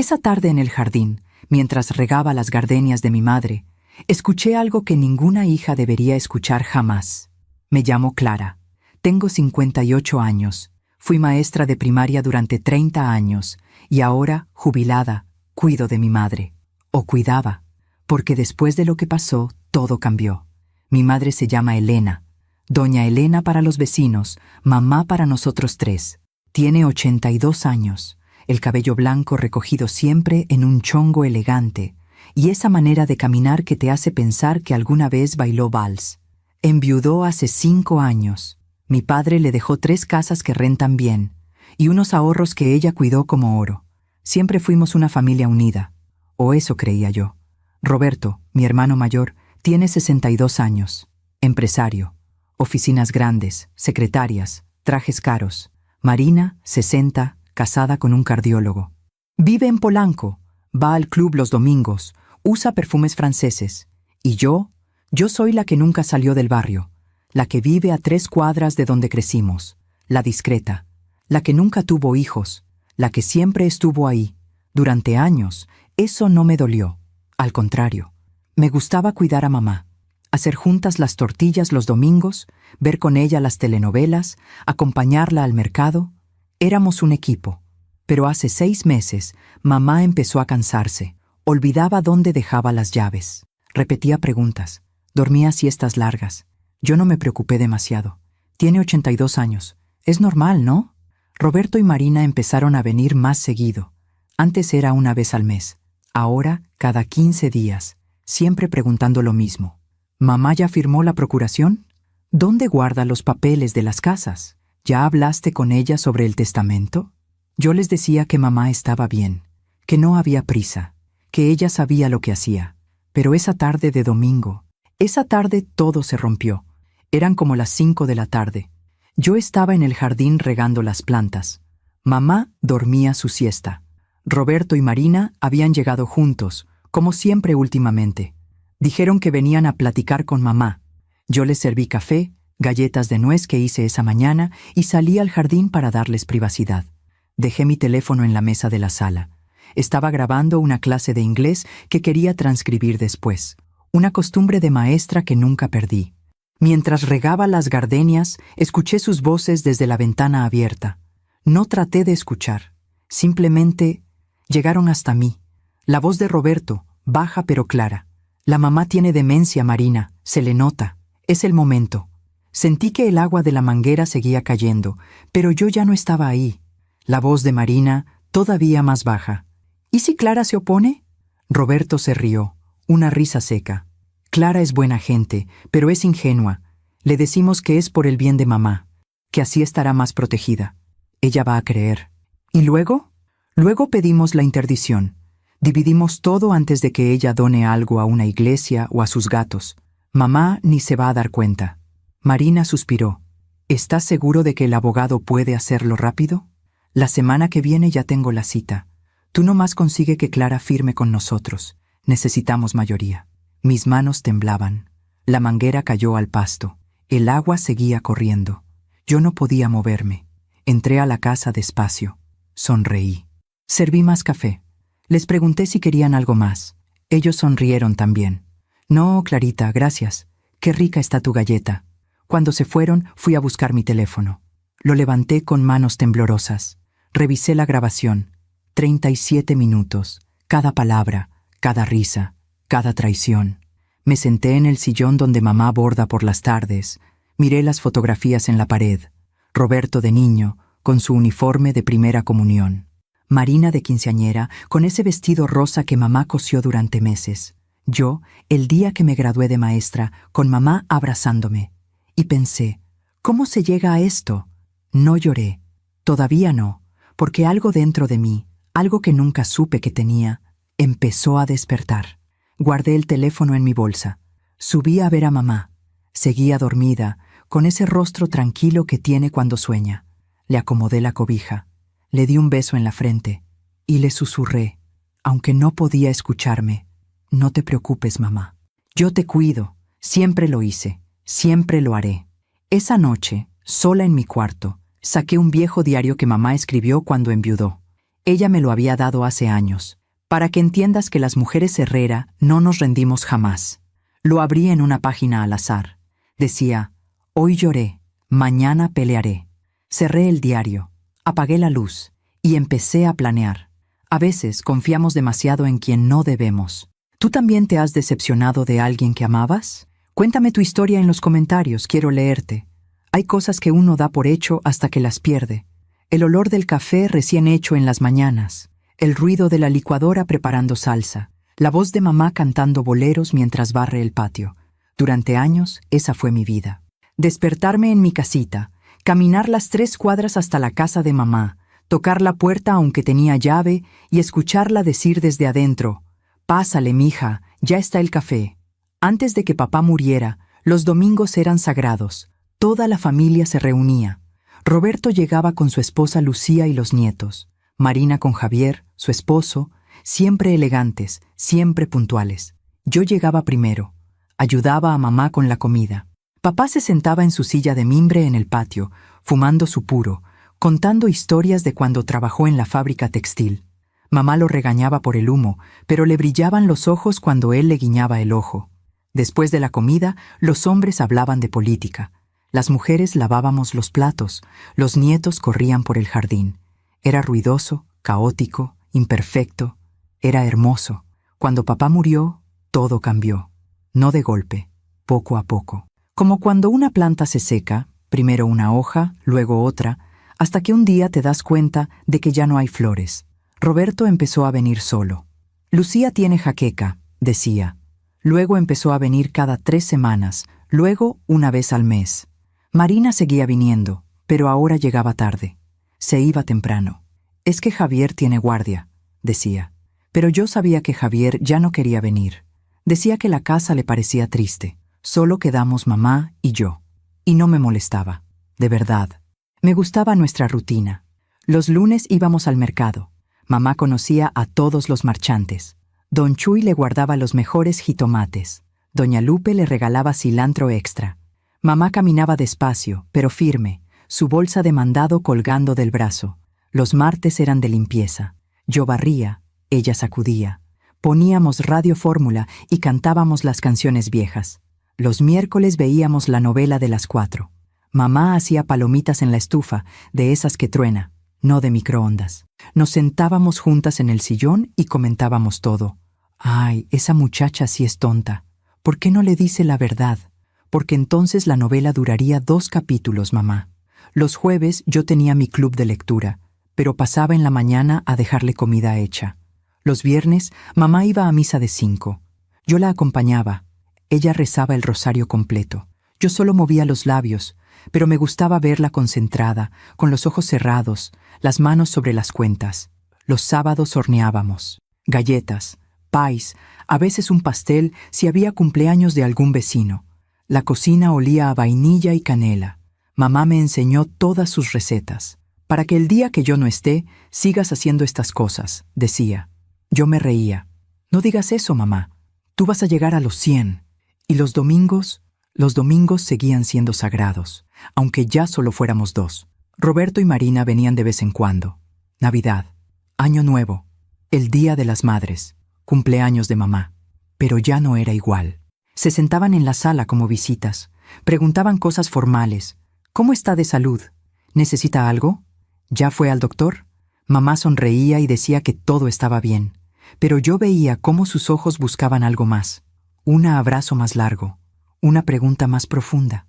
Esa tarde en el jardín, mientras regaba las gardenias de mi madre, escuché algo que ninguna hija debería escuchar jamás. Me llamo Clara. Tengo 58 años. Fui maestra de primaria durante 30 años y ahora, jubilada, cuido de mi madre. O cuidaba, porque después de lo que pasó, todo cambió. Mi madre se llama Elena. Doña Elena para los vecinos, mamá para nosotros tres. Tiene 82 años, el cabello blanco recogido siempre en un chongo elegante, y esa manera de caminar que te hace pensar que alguna vez bailó vals. Enviudó hace 5 años. Mi padre le dejó 3 casas que rentan bien, y unos ahorros que ella cuidó como oro. Siempre fuimos una familia unida, o eso creía yo. Roberto, mi hermano mayor, tiene 62 años, empresario, oficinas grandes, secretarias, trajes caros. Marina, 60, casada con un cardiólogo. Vive en Polanco, va al club los domingos, usa perfumes franceses. Y yo soy la que nunca salió del barrio, la que vive a 3 cuadras de donde crecimos, la discreta, la que nunca tuvo hijos, la que siempre estuvo ahí. Durante años, eso no me dolió. Al contrario, me gustaba cuidar a mamá, hacer juntas las tortillas los domingos, ver con ella las telenovelas, acompañarla al mercado. Éramos un equipo. Pero hace 6 meses, mamá empezó a cansarse. Olvidaba dónde dejaba las llaves. Repetía preguntas. Dormía siestas largas. Yo no me preocupé demasiado. Tiene 82 años. Es normal, ¿no? Roberto y Marina empezaron a venir más seguido. Antes era una vez al mes. Ahora, cada 15 días. Siempre preguntando lo mismo. ¿Mamá ya firmó la procuración? ¿Dónde guarda los papeles de las casas? ¿Ya hablaste con ella sobre el testamento? Yo les decía que mamá estaba bien, que no había prisa, que ella sabía lo que hacía. Pero esa tarde de domingo, esa tarde todo se rompió. Eran como las 5 de la tarde. Yo estaba en el jardín regando las plantas. Mamá dormía su siesta. Roberto y Marina habían llegado juntos, como siempre últimamente. Dijeron que venían a platicar con mamá. Yo les serví café, galletas de nuez que hice esa mañana y salí al jardín para darles privacidad. Dejé mi teléfono en la mesa de la sala. Estaba grabando una clase de inglés que quería transcribir después. Una costumbre de maestra que nunca perdí. Mientras regaba las gardenias, escuché sus voces desde la ventana abierta. No traté de escuchar. Simplemente llegaron hasta mí. La voz de Roberto, baja pero clara. La mamá tiene demencia, Marina. Se le nota. Es el momento. Sentí que el agua de la manguera seguía cayendo, pero yo ya no estaba ahí. La voz de Marina, todavía más baja. ¿Y si Clara se opone? Roberto se rió, una risa seca. Clara es buena gente, pero es ingenua. Le decimos que es por el bien de mamá, que así estará más protegida. Ella va a creer. ¿Y luego? Luego pedimos la interdición. Dividimos todo antes de que ella done algo a una iglesia o a sus gatos. Mamá ni se va a dar cuenta. Marina suspiró. ¿Estás seguro de que el abogado puede hacerlo rápido? La semana que viene ya tengo la cita. Tú nomás consigue que Clara firme con nosotros. Necesitamos mayoría. Mis manos temblaban. La manguera cayó al pasto. El agua seguía corriendo. Yo no podía moverme. Entré a la casa despacio. Sonreí. Serví más café. Les pregunté si querían algo más. Ellos sonrieron también. No, Clarita, gracias. Qué rica está tu galleta. Cuando se fueron, fui a buscar mi teléfono. Lo levanté con manos temblorosas. Revisé la grabación. 37 minutos. Cada palabra, cada risa, cada traición. Me senté en el sillón donde mamá borda por las tardes. Miré las fotografías en la pared. Roberto de niño, con su uniforme de primera comunión. Marina de quinceañera, con ese vestido rosa que mamá cosió durante meses. Yo, el día que me gradué de maestra, con mamá abrazándome. Y pensé, ¿cómo se llega a esto? No lloré. Todavía no, porque algo dentro de mí, algo que nunca supe que tenía, empezó a despertar. Guardé el teléfono en mi bolsa. Subí a ver a mamá. Seguía dormida, con ese rostro tranquilo que tiene cuando sueña. Le acomodé la cobija. Le di un beso en la frente y le susurré, aunque no podía escucharme, no te preocupes, mamá. Yo te cuido, siempre lo hice, siempre lo haré. Esa noche, sola en mi cuarto, saqué un viejo diario que mamá escribió cuando enviudó. Ella me lo había dado hace años, para que entiendas que las mujeres Herrera no nos rendimos jamás. Lo abrí en una página al azar. Decía, hoy lloré, mañana pelearé. Cerré el diario, apagué la luz y empecé a planear. A veces confiamos demasiado en quien no debemos. ¿Tú también te has decepcionado de alguien que amabas? Cuéntame tu historia en los comentarios, quiero leerte. Hay cosas que uno da por hecho hasta que las pierde. El olor del café recién hecho en las mañanas, el ruido de la licuadora preparando salsa, la voz de mamá cantando boleros mientras barre el patio. Durante años, esa fue mi vida. Despertarme en mi casita, caminar las 3 cuadras hasta la casa de mamá, tocar la puerta aunque tenía llave y escucharla decir desde adentro, «Pásale, mija, ya está el café». Antes de que papá muriera, los domingos eran sagrados. Toda la familia se reunía. Roberto llegaba con su esposa Lucía y los nietos. Marina con Javier, su esposo, siempre elegantes, siempre puntuales. Yo llegaba primero. Ayudaba a mamá con la comida. Papá se sentaba en su silla de mimbre en el patio, fumando su puro, contando historias de cuando trabajó en la fábrica textil. Mamá lo regañaba por el humo, pero le brillaban los ojos cuando él le guiñaba el ojo. Después de la comida, los hombres hablaban de política. Las mujeres lavábamos los platos, los nietos corrían por el jardín. Era ruidoso, caótico, imperfecto. Era hermoso. Cuando papá murió, todo cambió. No de golpe, poco a poco. Como cuando una planta se seca, primero una hoja, luego otra, hasta que un día te das cuenta de que ya no hay flores. Roberto empezó a venir solo. Lucía tiene jaqueca, decía. Luego empezó a venir cada 3 semanas, luego una vez al mes. Marina seguía viniendo, pero ahora llegaba tarde. Se iba temprano. Es que Javier tiene guardia, decía. Pero yo sabía que Javier ya no quería venir. Decía que la casa le parecía triste. Solo quedamos mamá y yo. Y no me molestaba, de verdad. Me gustaba nuestra rutina. Los lunes íbamos al mercado. Mamá conocía a todos los marchantes. Don Chuy le guardaba los mejores jitomates. Doña Lupe le regalaba cilantro extra. Mamá caminaba despacio, pero firme, su bolsa de mandado colgando del brazo. Los martes eran de limpieza. Yo barría, ella sacudía. Poníamos Radio Fórmula y cantábamos las canciones viejas. Los miércoles veíamos la novela de las 4. Mamá hacía palomitas en la estufa, de esas que truena, no de microondas. Nos sentábamos juntas en el sillón y comentábamos todo. Ay, esa muchacha sí es tonta. ¿Por qué no le dice la verdad? Porque entonces la novela duraría 2 capítulos, mamá. Los jueves yo tenía mi club de lectura, pero pasaba en la mañana a dejarle comida hecha. Los viernes, mamá iba a misa de 5. Yo la acompañaba. Ella rezaba el rosario completo. Yo solo movía los labios, pero me gustaba verla concentrada, con los ojos cerrados, las manos sobre las cuentas. Los sábados horneábamos. Galletas, pies, a veces un pastel si había cumpleaños de algún vecino. La cocina olía a vainilla y canela. Mamá me enseñó todas sus recetas. Para que el día que yo no esté, sigas haciendo estas cosas, decía. Yo me reía. No digas eso, mamá. Tú vas a llegar a los 100. Y los domingos seguían siendo sagrados, aunque ya solo fuéramos 2. Roberto y Marina venían de vez en cuando. Navidad, Año Nuevo, el Día de las Madres, cumpleaños de mamá. Pero ya no era igual. Se sentaban en la sala como visitas. Preguntaban cosas formales. ¿Cómo está de salud? ¿Necesita algo? ¿Ya fue al doctor? Mamá sonreía y decía que todo estaba bien. Pero yo veía cómo sus ojos buscaban algo más. Un abrazo más largo. Una pregunta más profunda.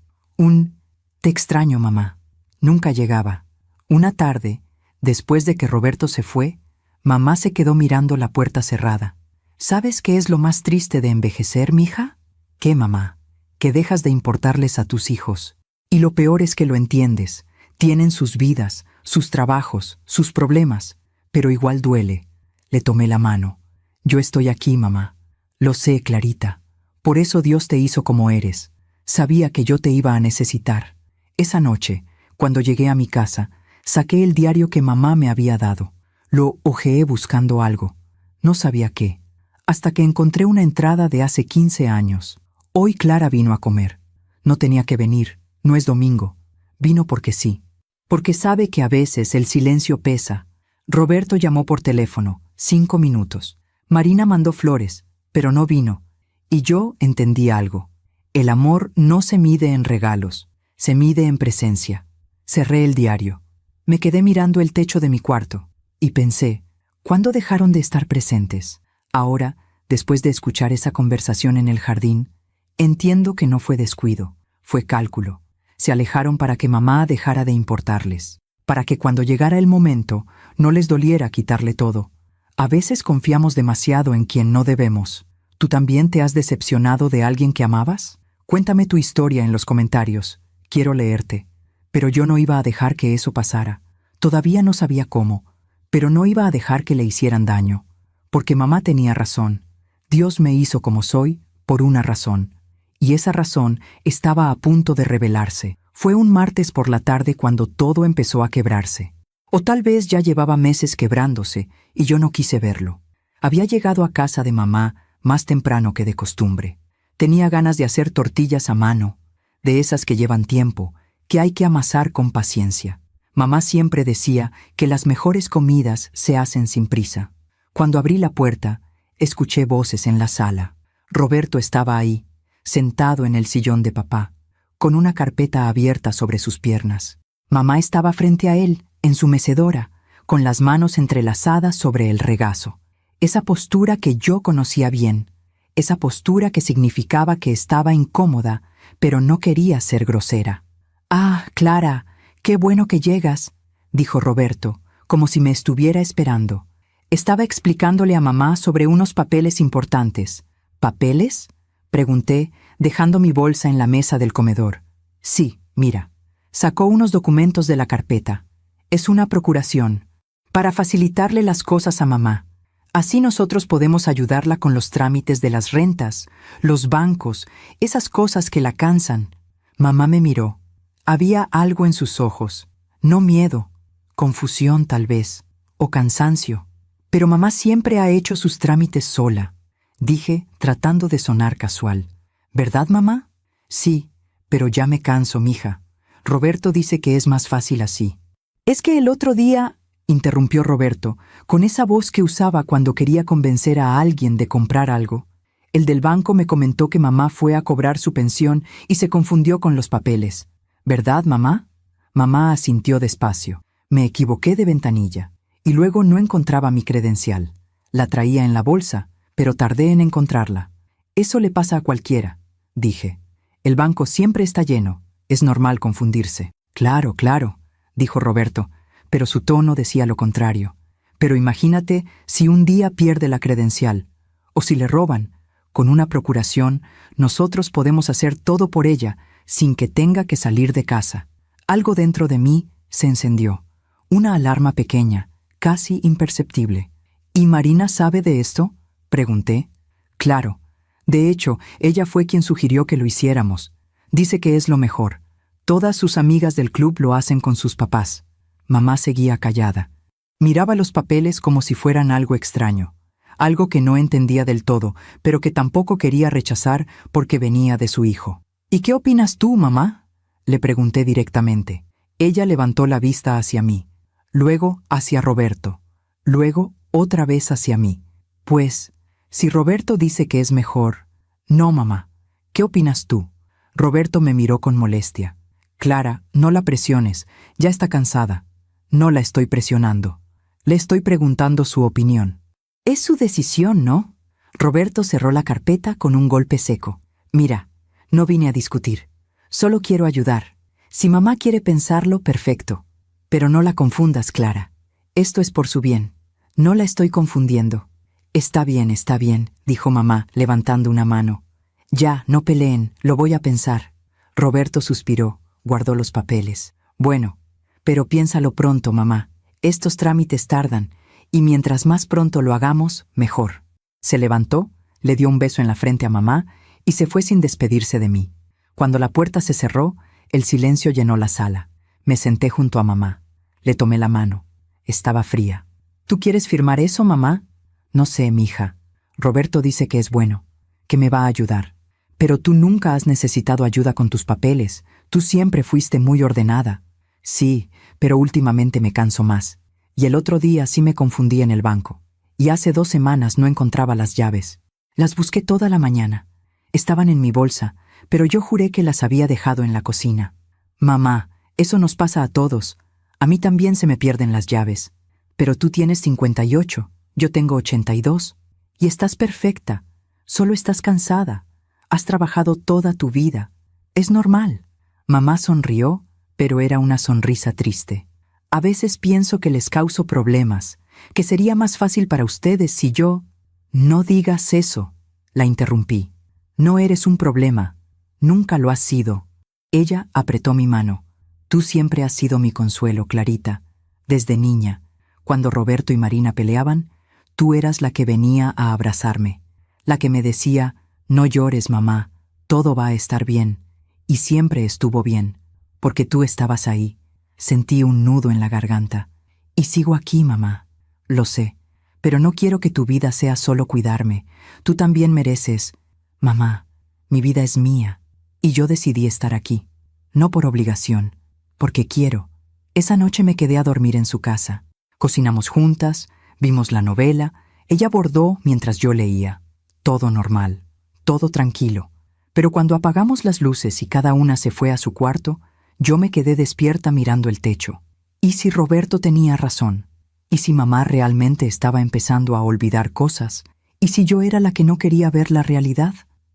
«Te extraño, mamá». Nunca llegaba. Una tarde, después de que Roberto se fue, mamá se quedó mirando la puerta cerrada. ¿Sabes qué es lo más triste de envejecer, mija? ¿Qué, mamá? Que dejas de importarles a tus hijos. Y lo peor es que lo entiendes. Tienen sus vidas, sus trabajos, sus problemas. Pero igual duele. Le tomé la mano. Yo estoy aquí, mamá. Lo sé, Clarita. Por eso Dios te hizo como eres. Sabía que yo te iba a necesitar. Esa noche, cuando llegué a mi casa, saqué el diario que mamá me había dado. Lo hojeé buscando algo. No sabía qué. Hasta que encontré una entrada de hace 15 años. Hoy Clara vino a comer. No tenía que venir. No es domingo. Vino porque sí. Porque sabe que a veces el silencio pesa. Roberto llamó por teléfono, 5 minutos. Marina mandó flores, pero no vino. Y yo entendí algo. El amor no se mide en regalos, se mide en presencia. Cerré el diario. Me quedé mirando el techo de mi cuarto y pensé, ¿cuándo dejaron de estar presentes? Ahora, después de escuchar esa conversación en el jardín, entiendo que no fue descuido, fue cálculo. Se alejaron para que mamá dejara de importarles, para que cuando llegara el momento no les doliera quitarle todo. A veces confiamos demasiado en quien no debemos. ¿Tú también te has decepcionado de alguien que amabas? Cuéntame tu historia en los comentarios. Quiero leerte. Pero yo no iba a dejar que eso pasara. Todavía no sabía cómo, pero no iba a dejar que le hicieran daño. Porque mamá tenía razón. Dios me hizo como soy por una razón. Y esa razón estaba a punto de revelarse. Fue un martes por la tarde cuando todo empezó a quebrarse. O tal vez ya llevaba meses quebrándose y yo no quise verlo. Había llegado a casa de mamá más temprano que de costumbre. Tenía ganas de hacer tortillas a mano, de esas que llevan tiempo, que hay que amasar con paciencia. Mamá siempre decía que las mejores comidas se hacen sin prisa. Cuando abrí la puerta, escuché voces en la sala. Roberto estaba ahí, sentado en el sillón de papá, con una carpeta abierta sobre sus piernas. Mamá estaba frente a él, en su mecedora, con las manos entrelazadas sobre el regazo. Esa postura que yo conocía bien, esa postura que significaba que estaba incómoda, pero no quería ser grosera. «Ah, Clara, qué bueno que llegas», dijo Roberto, como si me estuviera esperando. Estaba explicándole a mamá sobre unos papeles importantes. «¿Papeles?», pregunté, dejando mi bolsa en la mesa del comedor. «Sí, mira». Sacó unos documentos de la carpeta. Es una procuración, para facilitarle las cosas a mamá. Así nosotros podemos ayudarla con los trámites de las rentas, los bancos, esas cosas que la cansan. Mamá me miró. Había algo en sus ojos. No miedo, confusión tal vez, o cansancio. Pero mamá siempre ha hecho sus trámites sola. Dije, tratando de sonar casual. ¿Verdad, mamá? Sí, pero ya me canso, mija. Roberto dice que es más fácil así. Es que el otro día, interrumpió Roberto, con esa voz que usaba cuando quería convencer a alguien de comprar algo. El del banco me comentó que mamá fue a cobrar su pensión y se confundió con los papeles. ¿Verdad, mamá? Mamá asintió despacio. Me equivoqué de ventanilla. Y luego no encontraba mi credencial. La traía en la bolsa, pero tardé en encontrarla. Eso le pasa a cualquiera, dije. El banco siempre está lleno. Es normal confundirse. Claro, claro, dijo Roberto, pero su tono decía lo contrario. Pero imagínate si un día pierde la credencial, o si le roban. Con una procuración, nosotros podemos hacer todo por ella, sin que tenga que salir de casa. Algo dentro de mí se encendió. Una alarma pequeña, casi imperceptible. ¿Y Marina sabe de esto?, pregunté. Claro. De hecho, ella fue quien sugirió que lo hiciéramos. Dice que es lo mejor. Todas sus amigas del club lo hacen con sus papás. Mamá seguía callada. Miraba los papeles como si fueran algo extraño. Algo que no entendía del todo, pero que tampoco quería rechazar porque venía de su hijo. ¿Y qué opinas tú, mamá?, le pregunté directamente. Ella levantó la vista hacia mí, luego hacia Roberto, luego otra vez hacia mí. Pues, si Roberto dice que es mejor... No, mamá. ¿Qué opinas tú? Roberto me miró con molestia. Clara, no la presiones, ya está cansada. No la estoy presionando. Le estoy preguntando su opinión. Es su decisión, ¿no? Roberto cerró la carpeta con un golpe seco. Mira, no vine a discutir. Solo quiero ayudar. Si mamá quiere pensarlo, perfecto. Pero no la confundas, Clara. Esto es por su bien. No la estoy confundiendo. Está bien, dijo mamá, levantando una mano. Ya, no peleen, lo voy a pensar. Roberto suspiró, guardó los papeles. Bueno, pero piénsalo pronto, mamá. Estos trámites tardan, y mientras más pronto lo hagamos, mejor. Se levantó, le dio un beso en la frente a mamá y se fue sin despedirse de mí. Cuando la puerta se cerró, el silencio llenó la sala. Me senté junto a mamá. Le tomé la mano. Estaba fría. ¿Tú quieres firmar eso, mamá? No sé, mija. Roberto dice que es bueno, que me va a ayudar. Pero tú nunca has necesitado ayuda con tus papeles. Tú siempre fuiste muy ordenada. Sí, pero últimamente me canso más. Y el otro día sí me confundí en el banco. Y hace 2 semanas no encontraba las llaves. Las busqué toda la mañana. Estaban en mi bolsa, pero yo juré que las había dejado en la cocina. Mamá, eso nos pasa a todos. A mí también se me pierden las llaves. Pero tú tienes 58, yo tengo 82. Y estás perfecta. Solo estás cansada. Has trabajado toda tu vida. Es normal. Mamá sonrió, pero era una sonrisa triste. A veces pienso que les causo problemas, que sería más fácil para ustedes si yo... No digas eso, la interrumpí. No eres un problema. Nunca lo has sido. Ella apretó mi mano. Tú siempre has sido mi consuelo, Clarita. Desde niña, cuando Roberto y Marina peleaban, tú eras la que venía a abrazarme, la que me decía, no llores, mamá, todo va a estar bien. Y siempre estuvo bien, porque tú estabas ahí. Sentí un nudo en la garganta. Y sigo aquí, mamá. Lo sé, pero no quiero que tu vida sea solo cuidarme. Tú también mereces... Mamá, mi vida es mía, y yo decidí estar aquí. No por obligación, porque quiero. Esa noche me quedé a dormir en su casa. Cocinamos juntas, vimos la novela, ella bordó mientras yo leía. Todo normal, todo tranquilo. Pero cuando apagamos las luces y cada una se fue a su cuarto, yo me quedé despierta mirando el techo. ¿Y si Roberto tenía razón? ¿Y si mamá realmente estaba empezando a olvidar cosas? ¿Y si yo era la que no quería ver la realidad?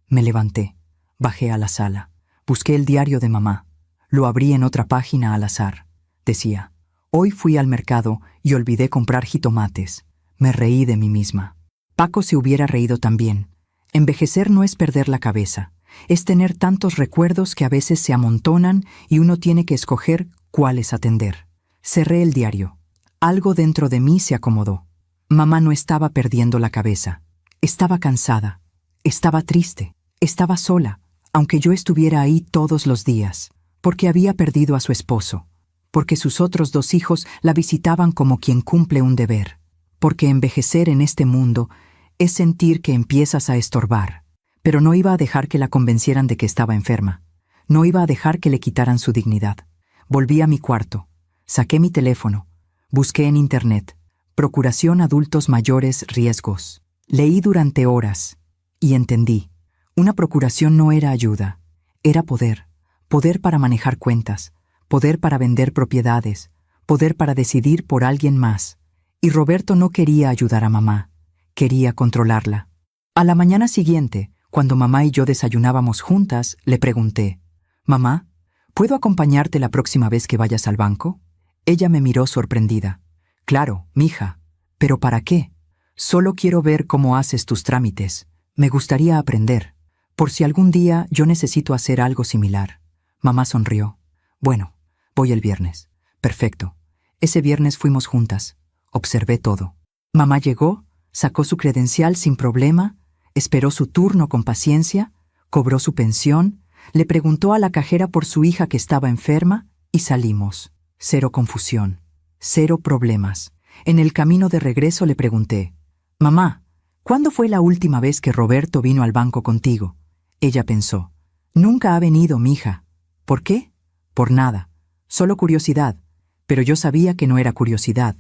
Me levanté, bajé a la sala, busqué el diario de mamá. Lo abrí en otra página al azar. Decía, hoy fui al mercado y olvidé comprar jitomates. Me reí de mí misma. Paco se hubiera reído también. Envejecer no es perder la cabeza. Es tener tantos recuerdos que a veces se amontonan y uno tiene que escoger cuáles atender. Cerré el diario. Algo dentro de mí se acomodó. Mamá no estaba perdiendo la cabeza. Estaba cansada. Estaba triste. Estaba sola, aunque yo estuviera ahí todos los días, porque había perdido a su esposo, porque sus otros 2 hijos la visitaban como quien cumple un deber, porque envejecer en este mundo es sentir que empiezas a estorbar. Pero no iba a dejar que la convencieran de que estaba enferma. No iba a dejar que le quitaran su dignidad. Volví a mi cuarto. Saqué mi teléfono. Busqué en internet. Procuración Adultos Mayores Riesgos. Leí durante horas. Y entendí. Una procuración no era ayuda. Era poder. Poder para manejar cuentas. Poder para vender propiedades. Poder para decidir por alguien más. Y Roberto no quería ayudar a mamá. Quería controlarla. A la mañana siguiente, cuando mamá y yo desayunábamos juntas, le pregunté, «Mamá, ¿puedo acompañarte la próxima vez que vayas al banco?» Ella me miró sorprendida. «Claro, mija. ¿Pero para qué? Solo quiero ver cómo haces tus trámites. Me gustaría aprender. Por si algún día yo necesito hacer algo similar». Mamá sonrió. «Bueno, voy el viernes». «Perfecto». Ese viernes fuimos juntas. Observé todo. Mamá llegó, sacó su credencial sin problema, esperó su turno con paciencia, cobró su pensión, le preguntó a la cajera por su hija que estaba enferma y salimos. Cero confusión, cero problemas. En el camino de regreso le pregunté, «Mamá, ¿cuándo fue la última vez que Roberto vino al banco contigo?» Ella pensó, «Nunca ha venido, mija». «¿Por qué?» «Por nada, solo curiosidad». Pero yo sabía que no era curiosidad,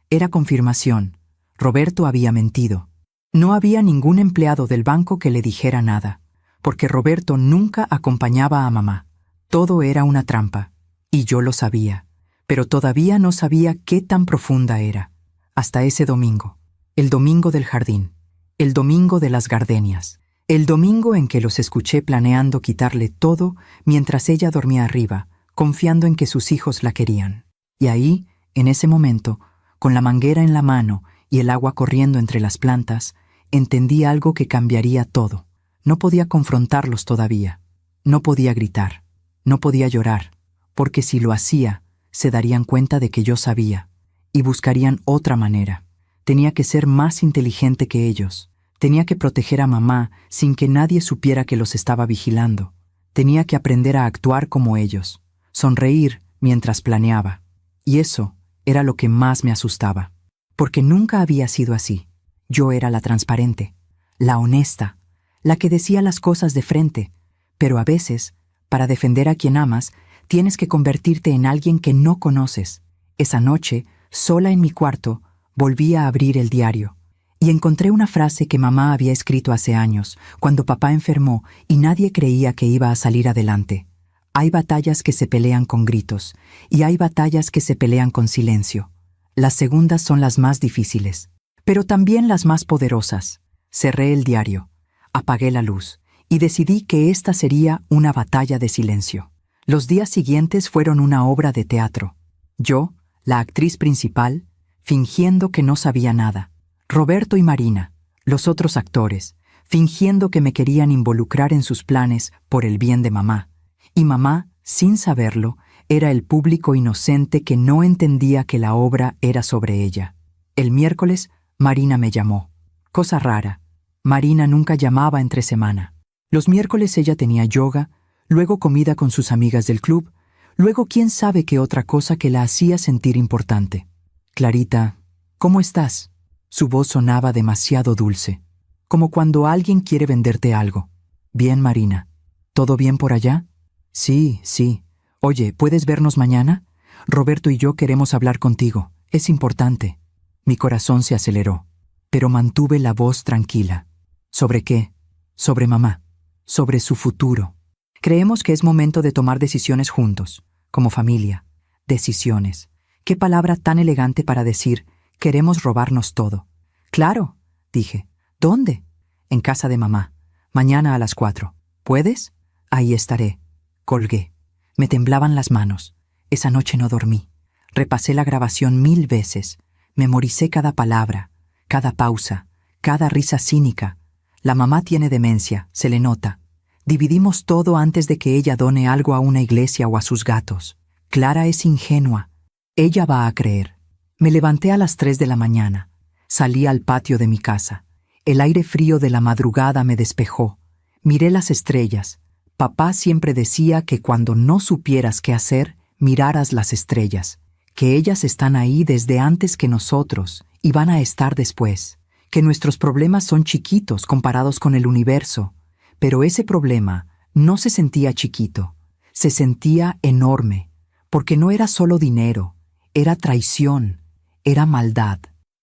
era confirmación. Roberto había mentido. No había ningún empleado del banco que le dijera nada, porque Roberto nunca acompañaba a mamá. Todo era una trampa, y yo lo sabía, pero todavía no sabía qué tan profunda era. Hasta ese domingo, el domingo del jardín, el domingo de las gardenias, el domingo en que los escuché planeando quitarle todo mientras ella dormía arriba, confiando en que sus hijos la querían. Y ahí, en ese momento, con la manguera en la mano y el agua corriendo entre las plantas, entendí algo que cambiaría todo. No podía confrontarlos todavía. No podía gritar. No podía llorar, porque si lo hacía, se darían cuenta de que yo sabía, y buscarían otra manera. Tenía que ser más inteligente que ellos. Tenía que proteger a mamá sin que nadie supiera que los estaba vigilando. Tenía que aprender a actuar como ellos, sonreír mientras planeaba. Y eso era lo que más me asustaba, porque nunca había sido así. Yo era la transparente, la honesta, la que decía las cosas de frente, pero a veces, para defender a quien amas, tienes que convertirte en alguien que no conoces. Esa noche, sola en mi cuarto, volví a abrir el diario y encontré una frase que mamá había escrito hace años, cuando papá enfermó y nadie creía que iba a salir adelante. Hay batallas que se pelean con gritos y hay batallas que se pelean con silencio. Las segundas son las más difíciles, pero también las más poderosas. Cerré el diario, apagué la luz y decidí que esta sería una batalla de silencio. Los días siguientes fueron una obra de teatro. Yo, la actriz principal, fingiendo que no sabía nada. Roberto y Marina, los otros actores, fingiendo que me querían involucrar en sus planes por el bien de mamá. Y mamá, sin saberlo, era el público inocente que no entendía que la obra era sobre ella. El miércoles, Marina me llamó. Cosa rara. Marina nunca llamaba entre semana. Los miércoles ella tenía yoga, luego comida con sus amigas del club, luego quién sabe qué otra cosa que la hacía sentir importante. Clarita, ¿cómo estás? Su voz sonaba demasiado dulce, como cuando alguien quiere venderte algo. Bien, Marina. ¿Todo bien por allá? Sí, sí. Oye, ¿puedes vernos mañana? Roberto y yo queremos hablar contigo. Es importante. Mi corazón se aceleró, pero mantuve la voz tranquila. ¿Sobre qué? Sobre mamá. Sobre su futuro. Creemos que es momento de tomar decisiones juntos, como familia. Decisiones. Qué palabra tan elegante para decir, queremos robarnos todo. Claro, dije. ¿Dónde? En casa de mamá. Mañana a las 4. ¿Puedes? Ahí estaré. Colgué. Me temblaban las manos. Esa noche no dormí. Repasé la grabación 1000 veces. Memoricé cada palabra, cada pausa, cada risa cínica. La mamá tiene demencia, se le nota. Dividimos todo antes de que ella done algo a una iglesia o a sus gatos. Clara es ingenua. Ella va a creer. Me levanté a las 3 de la mañana. Salí al patio de mi casa. El aire frío de la madrugada me despejó. Miré las estrellas. Papá siempre decía que cuando no supieras qué hacer, miraras las estrellas, que ellas están ahí desde antes que nosotros y van a estar después, que nuestros problemas son chiquitos comparados con el universo, pero ese problema no se sentía chiquito, se sentía enorme, porque no era solo dinero, era traición, era maldad.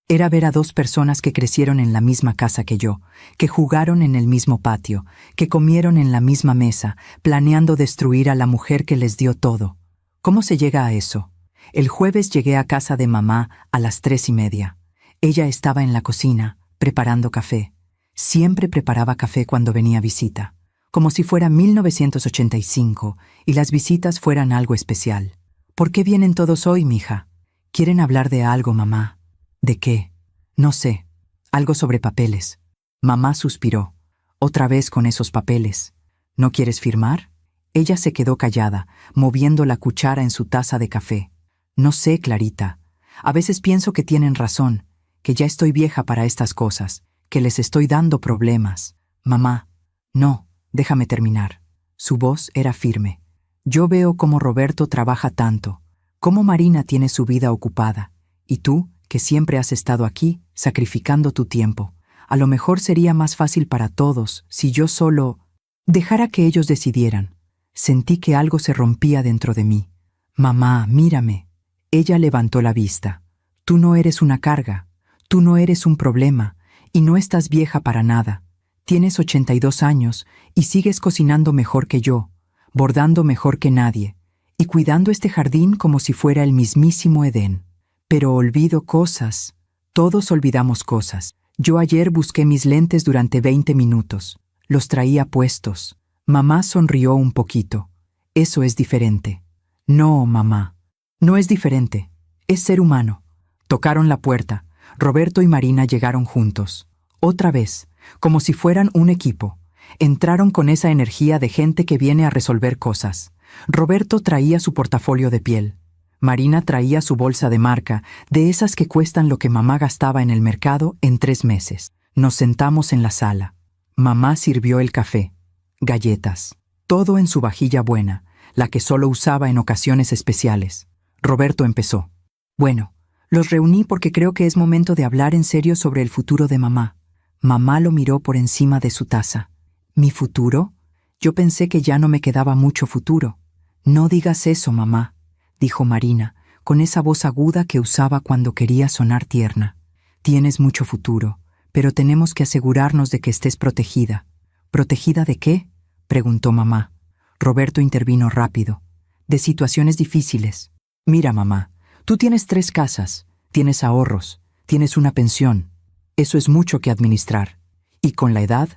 Era ver a 2 personas que crecieron en la misma casa que yo, que jugaron en el mismo patio, que comieron en la misma mesa, planeando destruir a la mujer que les dio todo. ¿Cómo se llega a eso? El jueves llegué a casa de mamá a las 3:30. Ella estaba en la cocina, preparando café. Siempre preparaba café cuando venía visita, como si fuera 1985 y las visitas fueran algo especial. ¿Por qué vienen todos hoy, mija? ¿Quieren hablar de algo, mamá? ¿De qué? No sé. Algo sobre papeles. Mamá suspiró. Otra vez con esos papeles. ¿No quieres firmar? Ella se quedó callada, moviendo la cuchara en su taza de café. No sé, Clarita. A veces pienso que tienen razón, que ya estoy vieja para estas cosas, que les estoy dando problemas. Mamá, no, déjame terminar. Su voz era firme. Yo veo cómo Roberto trabaja tanto, cómo Marina tiene su vida ocupada, y tú, que siempre has estado aquí, sacrificando tu tiempo. A lo mejor sería más fácil para todos si yo solo dejara que ellos decidieran. Sentí que algo se rompía dentro de mí. Mamá, mírame. Ella levantó la vista. Tú no eres una carga, tú no eres un problema, y no estás vieja para nada. Tienes 82 años y sigues cocinando mejor que yo, bordando mejor que nadie, y cuidando este jardín como si fuera el mismísimo Edén. Pero olvido cosas. Todos olvidamos cosas. Yo ayer busqué mis lentes durante 20 minutos. Los traía puestos. Mamá sonrió un poquito. Eso es diferente. No, mamá. No es diferente. Es ser humano. Tocaron la puerta. Roberto y Marina llegaron juntos. Otra vez, como si fueran un equipo. Entraron con esa energía de gente que viene a resolver cosas. Roberto traía su portafolio de piel. Marina traía su bolsa de marca, de esas que cuestan lo que mamá gastaba en el mercado en 3 meses. Nos sentamos en la sala. Mamá sirvió el café, galletas, todo en su vajilla buena, la que solo usaba en ocasiones especiales. Roberto empezó. Bueno, los reuní porque creo que es momento de hablar en serio sobre el futuro de mamá. Mamá lo miró por encima de su taza. ¿Mi futuro? Yo pensé que ya no me quedaba mucho futuro. No digas eso, mamá, dijo Marina, con esa voz aguda que usaba cuando quería sonar tierna. Tienes mucho futuro, pero tenemos que asegurarnos de que estés protegida. ¿Protegida de qué?, preguntó mamá. Roberto intervino rápido. De situaciones difíciles. Mira, mamá, tú tienes 3 casas, tienes ahorros, tienes una pensión. Eso es mucho que administrar. Y con la edad,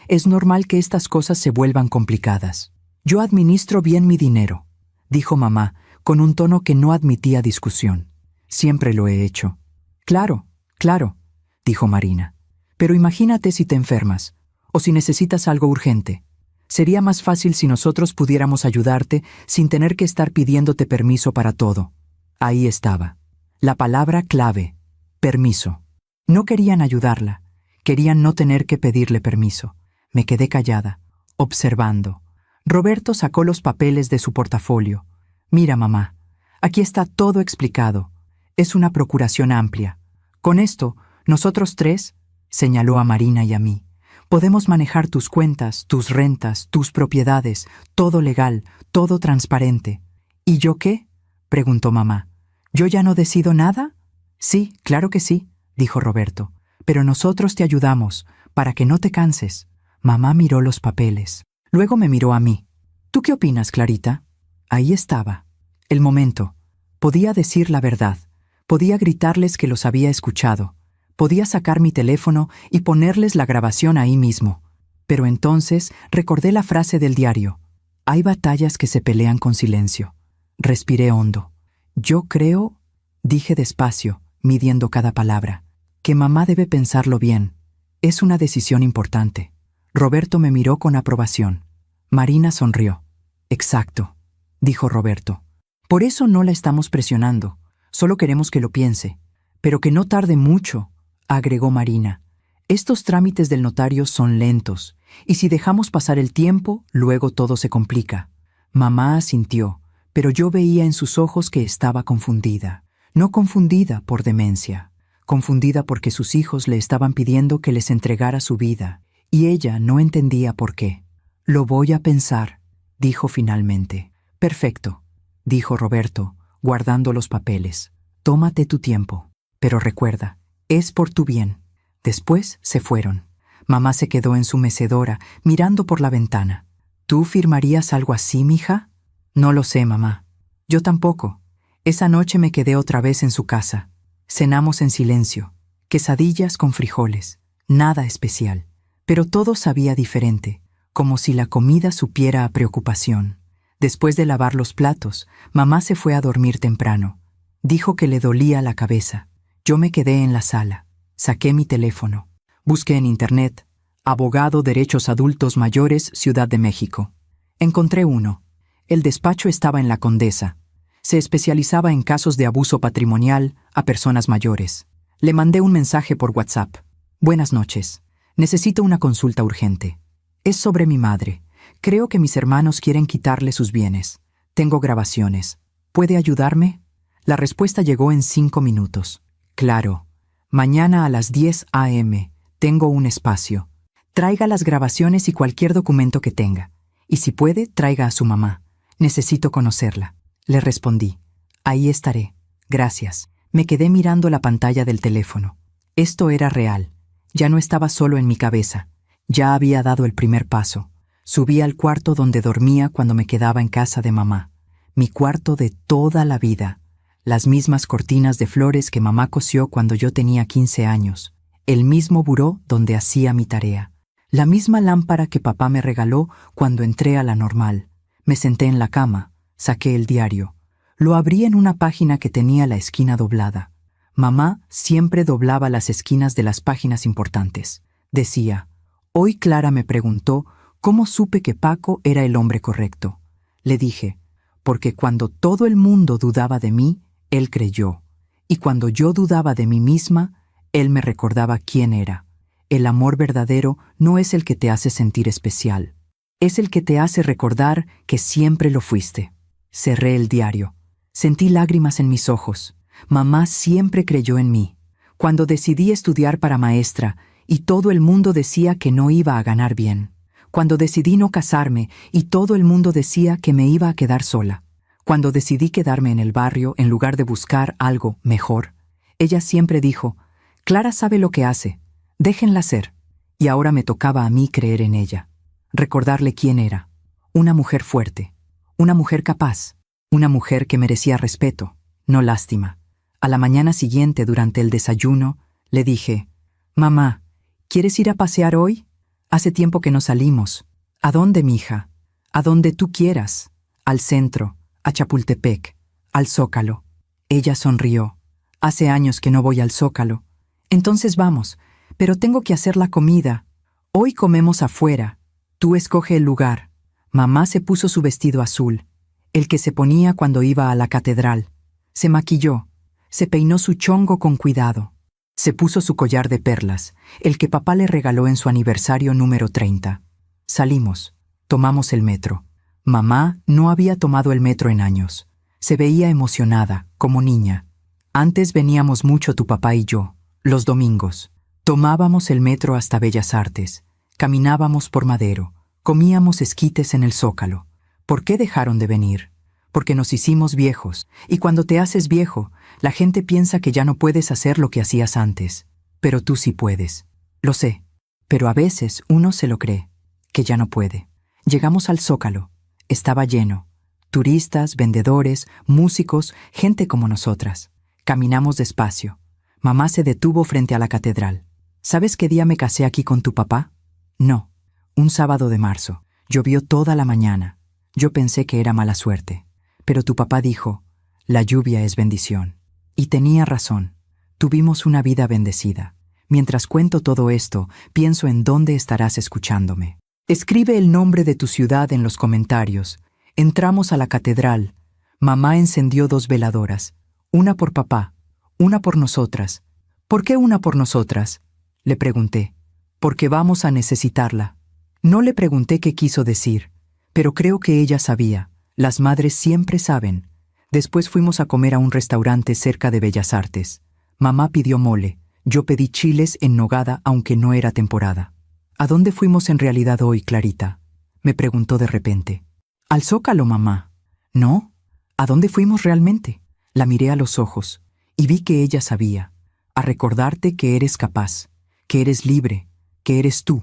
es normal que estas cosas se vuelvan complicadas. Yo administro bien mi dinero, dijo mamá, con un tono que no admitía discusión. Siempre lo he hecho. Claro, claro, dijo Marina. Pero imagínate si te enfermas, o si necesitas algo urgente. Sería más fácil si nosotros pudiéramos ayudarte sin tener que estar pidiéndote permiso para todo. Ahí estaba. La palabra clave: permiso. No querían ayudarla. Querían no tener que pedirle permiso. Me quedé callada, observando. Roberto sacó los papeles de su portafolio. Mira, mamá, aquí está todo explicado. Es una procuración amplia. Con esto, nosotros 3, señaló a Marina y a mí, podemos manejar tus cuentas, tus rentas, tus propiedades, todo legal, todo transparente. ¿Y yo qué?, preguntó mamá. ¿Yo ya no decido nada? Sí, claro que sí, dijo Roberto. Pero nosotros te ayudamos, para que no te canses. Mamá miró los papeles. Luego me miró a mí. ¿Tú qué opinas, Clarita? Ahí estaba. El momento. Podía decir la verdad. Podía gritarles que los había escuchado. Podía sacar mi teléfono y ponerles la grabación ahí mismo. Pero entonces recordé la frase del diario. Hay batallas que se pelean con silencio. Respiré hondo. Yo creo, dije despacio, midiendo cada palabra, que mamá debe pensarlo bien. Es una decisión importante. Roberto me miró con aprobación. Marina sonrió. Exacto, dijo Roberto. Por eso no la estamos presionando. Solo queremos que lo piense. Pero que no tarde mucho, agregó Marina. Estos trámites del notario son lentos, y si dejamos pasar el tiempo, luego todo se complica. Mamá asintió, pero yo veía en sus ojos que estaba confundida. No confundida por demencia, confundida porque sus hijos le estaban pidiendo que les entregara su vida, y ella no entendía por qué. Lo voy a pensar, dijo finalmente. Perfecto, dijo Roberto, guardando los papeles. Tómate tu tiempo, pero recuerda, es por tu bien. Después se fueron. Mamá se quedó en su mecedora, mirando por la ventana. ¿Tú firmarías algo así, mija? No lo sé, mamá. Yo tampoco. Esa noche me quedé otra vez en su casa. Cenamos en silencio. Quesadillas con frijoles. Nada especial. Pero todo sabía diferente, como si la comida supiera a preocupación. Después de lavar los platos, mamá se fue a dormir temprano. Dijo que le dolía la cabeza. Yo me quedé en la sala. Saqué mi teléfono. Busqué en internet: Abogado Derechos Adultos Mayores, Ciudad de México. Encontré uno. El despacho estaba en La Condesa. Se especializaba en casos de abuso patrimonial a personas mayores. Le mandé un mensaje por WhatsApp. Buenas noches. Necesito una consulta urgente. Es sobre mi madre. Creo que mis hermanos quieren quitarle sus bienes. Tengo grabaciones. ¿Puede ayudarme? La respuesta llegó en 5 minutos. Claro. Mañana a las 10 a.m. Tengo un espacio. Traiga las grabaciones y cualquier documento que tenga. Y si puede, traiga a su mamá. Necesito conocerla. Le respondí. Ahí estaré. Gracias. Me quedé mirando la pantalla del teléfono. Esto era real. Ya no estaba solo en mi cabeza. Ya había dado el primer paso. Subí al cuarto donde dormía cuando me quedaba en casa de mamá. Mi cuarto de toda la vida. Las mismas cortinas de flores que mamá cosió cuando yo tenía 15 años. El mismo buró donde hacía mi tarea. La misma lámpara que papá me regaló cuando entré a la normal. Me senté en la cama, saqué el diario. Lo abrí en una página que tenía la esquina doblada. Mamá siempre doblaba las esquinas de las páginas importantes. Decía: hoy Clara me preguntó cómo supe que Paco era el hombre correcto. Le dije: porque cuando todo el mundo dudaba de mí, él creyó. Y cuando yo dudaba de mí misma, él me recordaba quién era. El amor verdadero no es el que te hace sentir especial. Es el que te hace recordar que siempre lo fuiste. Cerré el diario. Sentí lágrimas en mis ojos. Mamá siempre creyó en mí. Cuando decidí estudiar para maestra y todo el mundo decía que no iba a ganar bien. Cuando decidí no casarme y todo el mundo decía que me iba a quedar sola. Cuando decidí quedarme en el barrio en lugar de buscar algo mejor, ella siempre dijo, Clara sabe lo que hace, déjenla ser. Y ahora me tocaba a mí creer en ella, recordarle quién era. Una mujer fuerte, una mujer capaz, una mujer que merecía respeto, no lástima. A la mañana siguiente, durante el desayuno, le dije, «Mamá, ¿quieres ir a pasear hoy? Hace tiempo que no salimos. ¿A dónde, mija? A donde tú quieras. Al centro, a Chapultepec, al Zócalo». Ella sonrió. «Hace años que no voy al Zócalo. Entonces vamos, pero tengo que hacer la comida. Hoy comemos afuera. Tú escoge el lugar». Mamá se puso su vestido azul, el que se ponía cuando iba a la catedral. Se maquilló, se peinó su chongo con cuidado. Se puso su collar de perlas, el que papá le regaló en su aniversario número 30. Salimos, tomamos el metro. Mamá no había tomado el metro en años. Se veía emocionada, como niña. Antes veníamos mucho tu papá y yo, los domingos. Tomábamos el metro hasta Bellas Artes, caminábamos por Madero, comíamos esquites en el Zócalo. ¿Por qué dejaron de venir? Porque nos hicimos viejos, y cuando te haces viejo, la gente piensa que ya no puedes hacer lo que hacías antes. Pero tú sí puedes. Lo sé, pero a veces uno se lo cree, que ya no puede. Llegamos al Zócalo. Estaba lleno. Turistas, vendedores, músicos, gente como nosotras. Caminamos despacio. Mamá se detuvo frente a la catedral. ¿Sabes qué día me casé aquí con tu papá? No. Un sábado de marzo. Llovió toda la mañana. Yo pensé que era mala suerte. Pero tu papá dijo, la lluvia es bendición. Y tenía razón. Tuvimos una vida bendecida. Mientras cuento todo esto, pienso en dónde estarás escuchándome. Escribe el nombre de tu ciudad en los comentarios. Entramos a la catedral. Mamá encendió 2 veladoras. Una por papá, una por nosotras. ¿Por qué una por nosotras? Le pregunté. Porque vamos a necesitarla. No le pregunté qué quiso decir, pero creo que ella sabía. Las madres siempre saben. Después fuimos a comer a un restaurante cerca de Bellas Artes. Mamá pidió mole, yo pedí chiles en nogada aunque no era temporada. ¿A dónde fuimos en realidad hoy, Clarita?, me preguntó de repente. Al Zócalo, mamá. ¿No? ¿A dónde fuimos realmente? La miré a los ojos y vi que ella sabía. A recordarte que eres capaz, que eres libre, que eres tú.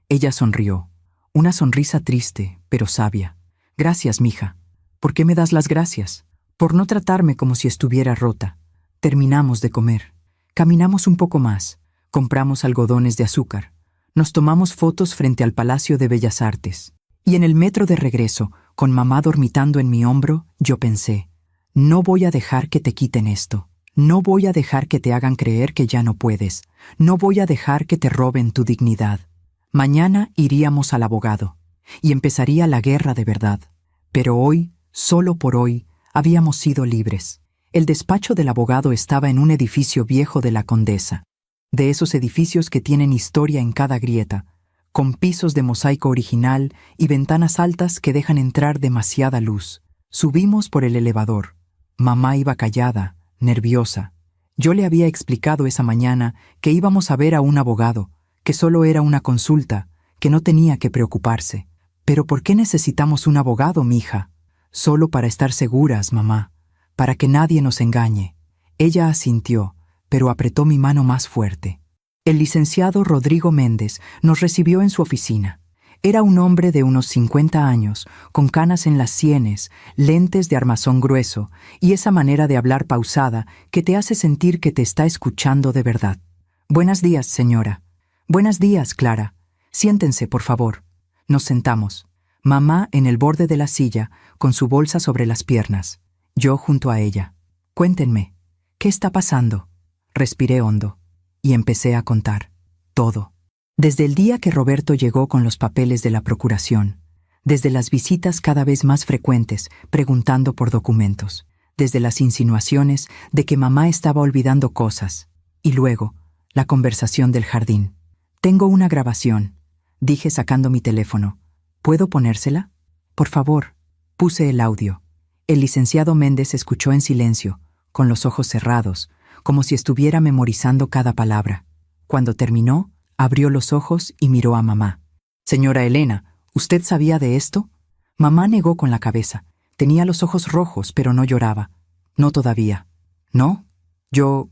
Ella sonrió, una sonrisa triste, pero sabia. Gracias, mija. ¿Por qué me das las gracias? Por no tratarme como si estuviera rota. Terminamos de comer. Caminamos un poco más. Compramos algodones de azúcar. Nos tomamos fotos frente al Palacio de Bellas Artes. Y en el metro de regreso, con mamá dormitando en mi hombro, yo pensé, no voy a dejar que te quiten esto. No voy a dejar que te hagan creer que ya no puedes. No voy a dejar que te roben tu dignidad. Mañana iríamos al abogado, y empezaría la guerra de verdad. Pero hoy, solo por hoy, habíamos sido libres. El despacho del abogado estaba en un edificio viejo de la Condesa, de esos edificios que tienen historia en cada grieta, con pisos de mosaico original y ventanas altas que dejan entrar demasiada luz. Subimos por el elevador. Mamá iba callada, nerviosa. Yo le había explicado esa mañana que íbamos a ver a un abogado, que solo era una consulta, que no tenía que preocuparse. «¿Pero por qué necesitamos un abogado, mija?» «Solo para estar seguras, mamá, para que nadie nos engañe». Ella asintió, pero apretó mi mano más fuerte. El licenciado Rodrigo Méndez nos recibió en su oficina. Era un hombre de unos 50 años, con canas en las sienes, lentes de armazón grueso y esa manera de hablar pausada que te hace sentir que te está escuchando de verdad. «Buenos días, señora». «Buenos días, Clara. Siéntense, por favor». Nos sentamos. Mamá en el borde de la silla, con su bolsa sobre las piernas. Yo junto a ella. «Cuéntenme, ¿qué está pasando?» Respiré hondo y empecé a contar. Todo. Desde el día que Roberto llegó con los papeles de la procuración, desde las visitas cada vez más frecuentes preguntando por documentos, desde las insinuaciones de que mamá estaba olvidando cosas, y luego la conversación del jardín. «Tengo una grabación», dije sacando mi teléfono. «¿Puedo ponérsela?» «Por favor». Puse el audio. El licenciado Méndez escuchó en silencio, con los ojos cerrados, como si estuviera memorizando cada palabra. Cuando terminó, abrió los ojos y miró a mamá. «Señora Elena, ¿usted sabía de esto?» Mamá negó con la cabeza. Tenía los ojos rojos, pero no lloraba. No todavía. ¿No? Yo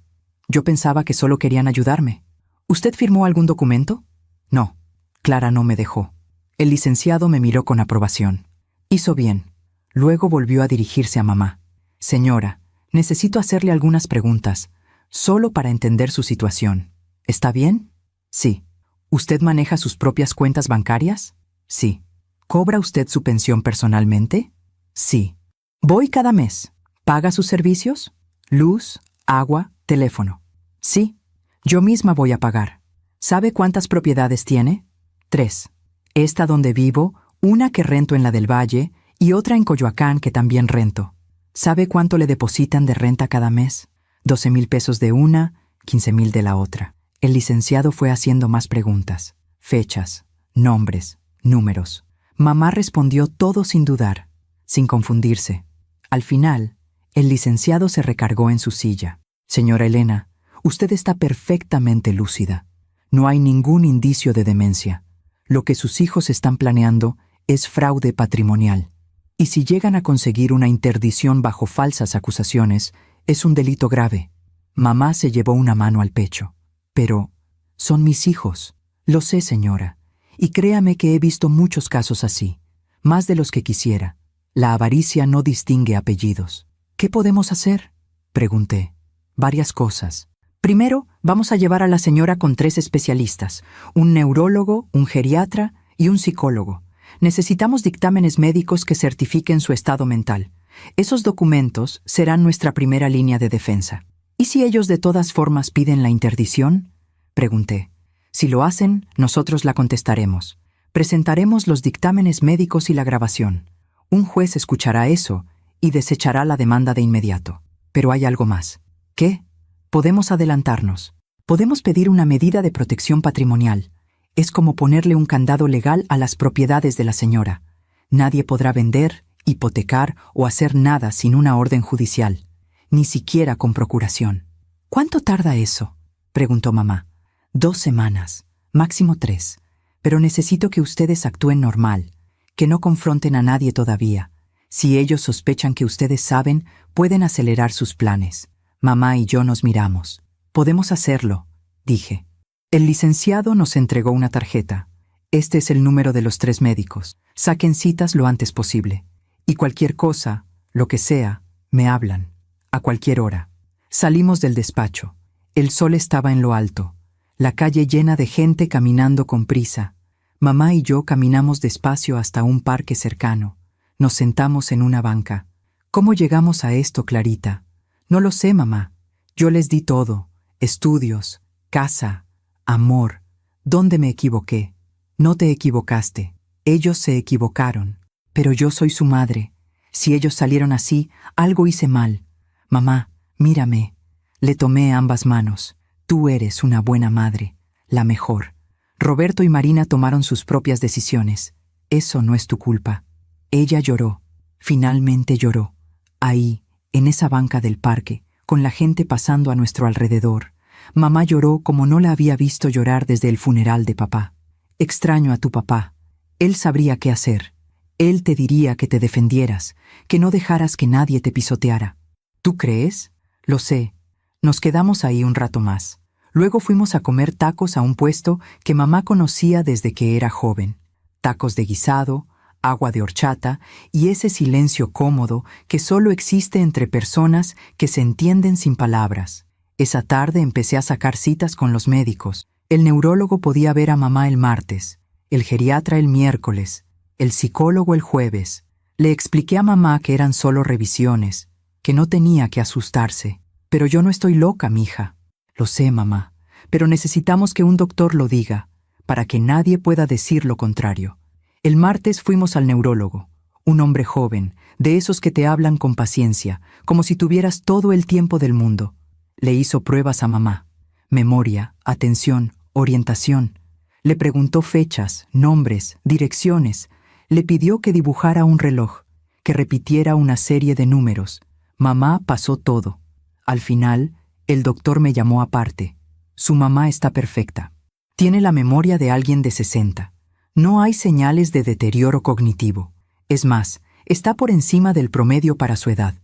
pensaba que solo querían ayudarme. ¿Usted firmó algún documento? No. Clara no me dejó. El licenciado me miró con aprobación. Hizo bien. Luego volvió a dirigirse a mamá. Señora, necesito hacerle algunas preguntas, solo para entender su situación. ¿Está bien? Sí. ¿Usted maneja sus propias cuentas bancarias? Sí. ¿Cobra usted su pensión personalmente? Sí. ¿Voy cada mes? ¿Paga sus servicios? Luz, agua, teléfono. Sí. Yo misma voy a pagar. ¿Sabe cuántas propiedades tiene? 3. Esta donde vivo, una que rento en la del Valle y otra en Coyoacán que también rento. ¿Sabe cuánto le depositan de renta cada mes? 12,000 pesos de una, 15,000 de la otra. El licenciado fue haciendo más preguntas. Fechas, nombres, números. Mamá respondió todo sin dudar, sin confundirse. Al final, el licenciado se recargó en su silla. Señora Elena, usted está perfectamente lúcida. No hay ningún indicio de demencia. Lo que sus hijos están planeando es fraude patrimonial. Y si llegan a conseguir una interdición bajo falsas acusaciones, es un delito grave. Mamá se llevó una mano al pecho. Pero son mis hijos. Lo sé, señora. Y créame que he visto muchos casos así, más de los que quisiera. La avaricia no distingue apellidos. ¿Qué podemos hacer?, pregunté. Varias cosas. Primero, vamos a llevar a la señora con 3 especialistas, un neurólogo, un geriatra y un psicólogo. Necesitamos dictámenes médicos que certifiquen su estado mental. Esos documentos serán nuestra primera línea de defensa. ¿Y si ellos de todas formas piden la interdición?, pregunté. Si lo hacen, nosotros la contestaremos. Presentaremos los dictámenes médicos y la grabación. Un juez escuchará eso y desechará la demanda de inmediato. Pero hay algo más. ¿Qué? Podemos adelantarnos. Podemos pedir una medida de protección patrimonial. Es como ponerle un candado legal a las propiedades de la señora. Nadie podrá vender, hipotecar o hacer nada sin una orden judicial, ni siquiera con procuración. ¿Cuánto tarda eso?, preguntó mamá. 2 semanas, máximo 3. Pero necesito que ustedes actúen normal, que no confronten a nadie todavía. Si ellos sospechan que ustedes saben, pueden acelerar sus planes. Mamá y yo nos miramos. Podemos hacerlo, dije. El licenciado nos entregó una tarjeta. Este es el número de los 3 médicos. Saquen citas lo antes posible. Y cualquier cosa, lo que sea, me hablan. A cualquier hora. Salimos del despacho. El sol estaba en lo alto. La calle llena de gente caminando con prisa. Mamá y yo caminamos despacio hasta un parque cercano. Nos sentamos en una banca. ¿Cómo llegamos a esto, Clarita? No lo sé, mamá. Yo les di todo. Estudios, casa, amor. ¿Dónde me equivoqué? No te equivocaste. Ellos se equivocaron. Pero yo soy su madre. Si ellos salieron así, algo hice mal. Mamá, mírame. Le tomé ambas manos. Tú eres una buena madre, la mejor. Roberto y Marina tomaron sus propias decisiones. Eso no es tu culpa. Ella lloró. Finalmente lloró. Ahí, en esa banca del parque, con la gente pasando a nuestro alrededor. Mamá lloró como no la había visto llorar desde el funeral de papá. Extraño a tu papá. Él sabría qué hacer. Él te diría que te defendieras, que no dejaras que nadie te pisoteara. ¿Tú crees? Lo sé. Nos quedamos ahí un rato más. Luego fuimos a comer tacos a un puesto que mamá conocía desde que era joven. Tacos de guisado, agua de horchata y ese silencio cómodo que solo existe entre personas que se entienden sin palabras. Esa tarde empecé a sacar citas con los médicos. El neurólogo podía ver a mamá el martes, el geriatra el miércoles, el psicólogo el jueves. Le expliqué a mamá que eran solo revisiones, que no tenía que asustarse. Pero yo no estoy loca, mija. Lo sé, mamá, pero necesitamos que un doctor lo diga, para que nadie pueda decir lo contrario. El martes fuimos al neurólogo, un hombre joven, de esos que te hablan con paciencia, como si tuvieras todo el tiempo del mundo. Le hizo pruebas a mamá. Memoria, atención, orientación. Le preguntó fechas, nombres, direcciones. Le pidió que dibujara un reloj, que repitiera una serie de números. Mamá pasó todo. Al final, el doctor me llamó aparte. Su mamá está perfecta. Tiene la memoria de alguien de 60. No hay señales de deterioro cognitivo. Es más, Está por encima del promedio para su edad.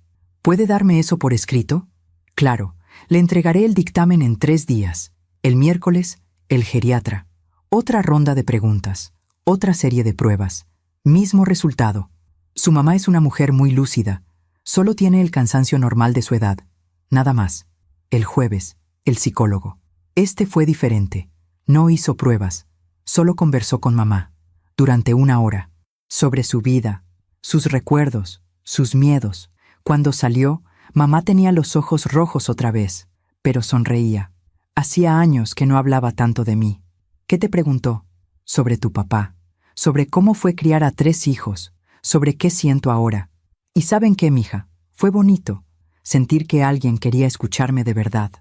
¿Puede darme eso por escrito? Claro, le entregaré el dictamen en 3 días. El miércoles, el geriatra. Otra ronda de preguntas, otra serie de pruebas. Mismo resultado. Su mamá es una mujer muy lúcida. Solo tiene el cansancio normal de su edad. Nada más. El jueves, el psicólogo. Este fue diferente. No hizo pruebas. Solo conversó con mamá. Durante 1 hora. Sobre su vida, sus recuerdos, sus miedos. Cuando salió, mamá tenía los ojos rojos otra vez, pero sonreía. Hacía años que no hablaba tanto de mí. ¿Qué te preguntó? Sobre tu papá. Sobre cómo fue criar a 3 hijos. Sobre qué siento ahora. ¿Y saben qué, mija? Fue bonito. Sentir que alguien quería escucharme de verdad.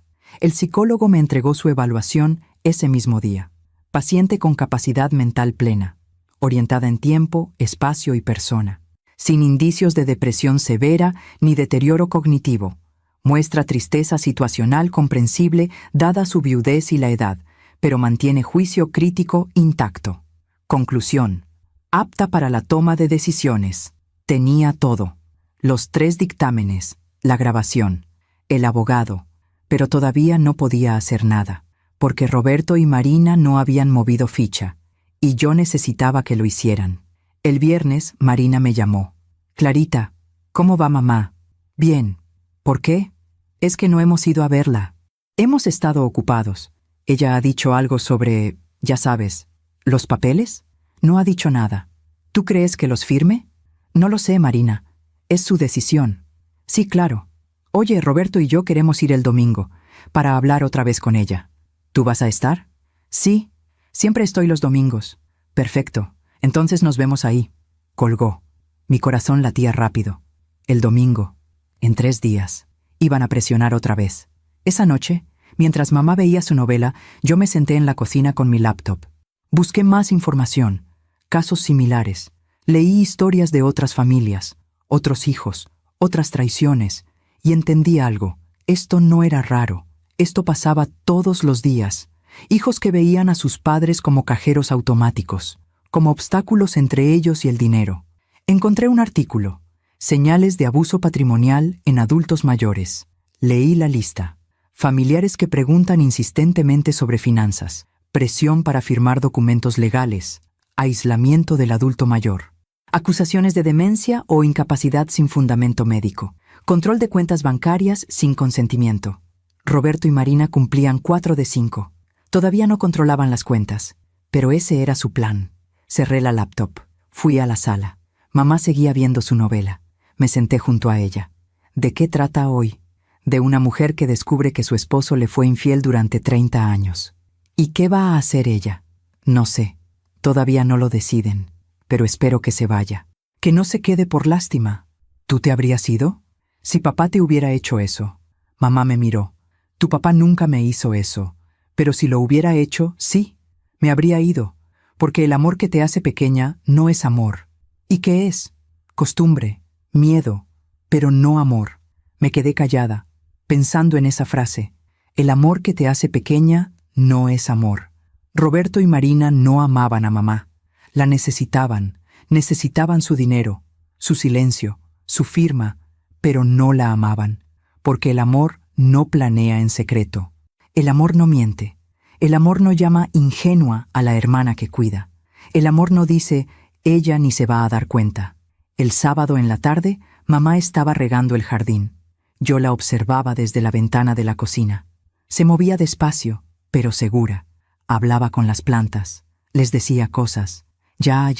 El psicólogo me entregó su evaluación ese mismo día. Paciente con capacidad mental plena, orientada en tiempo, espacio y persona, sin indicios de depresión severa ni deterioro cognitivo. Muestra tristeza situacional comprensible dada su viudez y la edad, pero mantiene juicio crítico intacto. Conclusión. Apta para la toma de decisiones. Tenía todo. Los 3 dictámenes, la grabación, el abogado, pero todavía no podía hacer nada, porque Roberto y Marina no habían movido ficha, y yo necesitaba que lo hicieran. El viernes, Marina me llamó. Clarita, ¿cómo va mamá? Bien. ¿Por qué? Es que no hemos ido a verla. Hemos estado ocupados. Ella ha dicho algo sobre, ya sabes, ¿los papeles? No ha dicho nada. ¿Tú crees que los firme? No lo sé, Marina. Es su decisión. Sí, claro. Oye, Roberto y yo queremos ir el domingo, para hablar otra vez con ella. ¿Tú vas a estar? Sí. Siempre estoy los domingos. Perfecto. Entonces nos vemos ahí. Colgó. Mi corazón latía rápido. El domingo. En 3 días. Iban a presionar otra vez. Esa noche, mientras mamá veía su novela, yo me senté en la cocina con mi laptop. Busqué más información, casos similares. Leí historias de otras familias, otros hijos, otras traiciones, y entendí algo. Esto no era raro. Esto pasaba todos los días. Hijos que veían a sus padres como cajeros automáticos, como obstáculos entre ellos y el dinero. Encontré un artículo, Señales de abuso patrimonial en adultos mayores. Leí la lista. Familiares que preguntan insistentemente sobre finanzas, presión para firmar documentos legales, aislamiento del adulto mayor, acusaciones de demencia o incapacidad sin fundamento médico, control de cuentas bancarias sin consentimiento. Roberto y Marina cumplían 4 de 5. Todavía no controlaban las cuentas, pero ese era su plan. Cerré la laptop. Fui a la sala. Mamá seguía viendo su novela. Me senté junto a ella. ¿De qué trata hoy? De una mujer que descubre que su esposo le fue infiel durante 30 años. ¿Y qué va a hacer ella? No sé. Todavía no lo deciden, pero espero que se vaya. Que no se quede por lástima. ¿Tú te habrías ido? Si papá te hubiera hecho eso. Mamá me miró. Tu papá nunca me hizo eso. Pero si lo hubiera hecho, sí, me habría ido, porque el amor que te hace pequeña no es amor. ¿Y qué es? Costumbre, miedo, pero no amor. Me quedé callada, pensando en esa frase. El amor que te hace pequeña no es amor. Roberto y Marina no amaban a mamá. La necesitaban su dinero, su silencio, su firma, pero no la amaban, porque el amor no planea en secreto. El amor no miente. El amor no llama ingenua a la hermana que cuida. El amor no dice, ella ni se va a dar cuenta. El sábado en la tarde, mamá estaba regando el jardín. Yo la observaba desde la ventana de la cocina. Se movía despacio, pero segura. Hablaba con las plantas. Les decía cosas. Ya,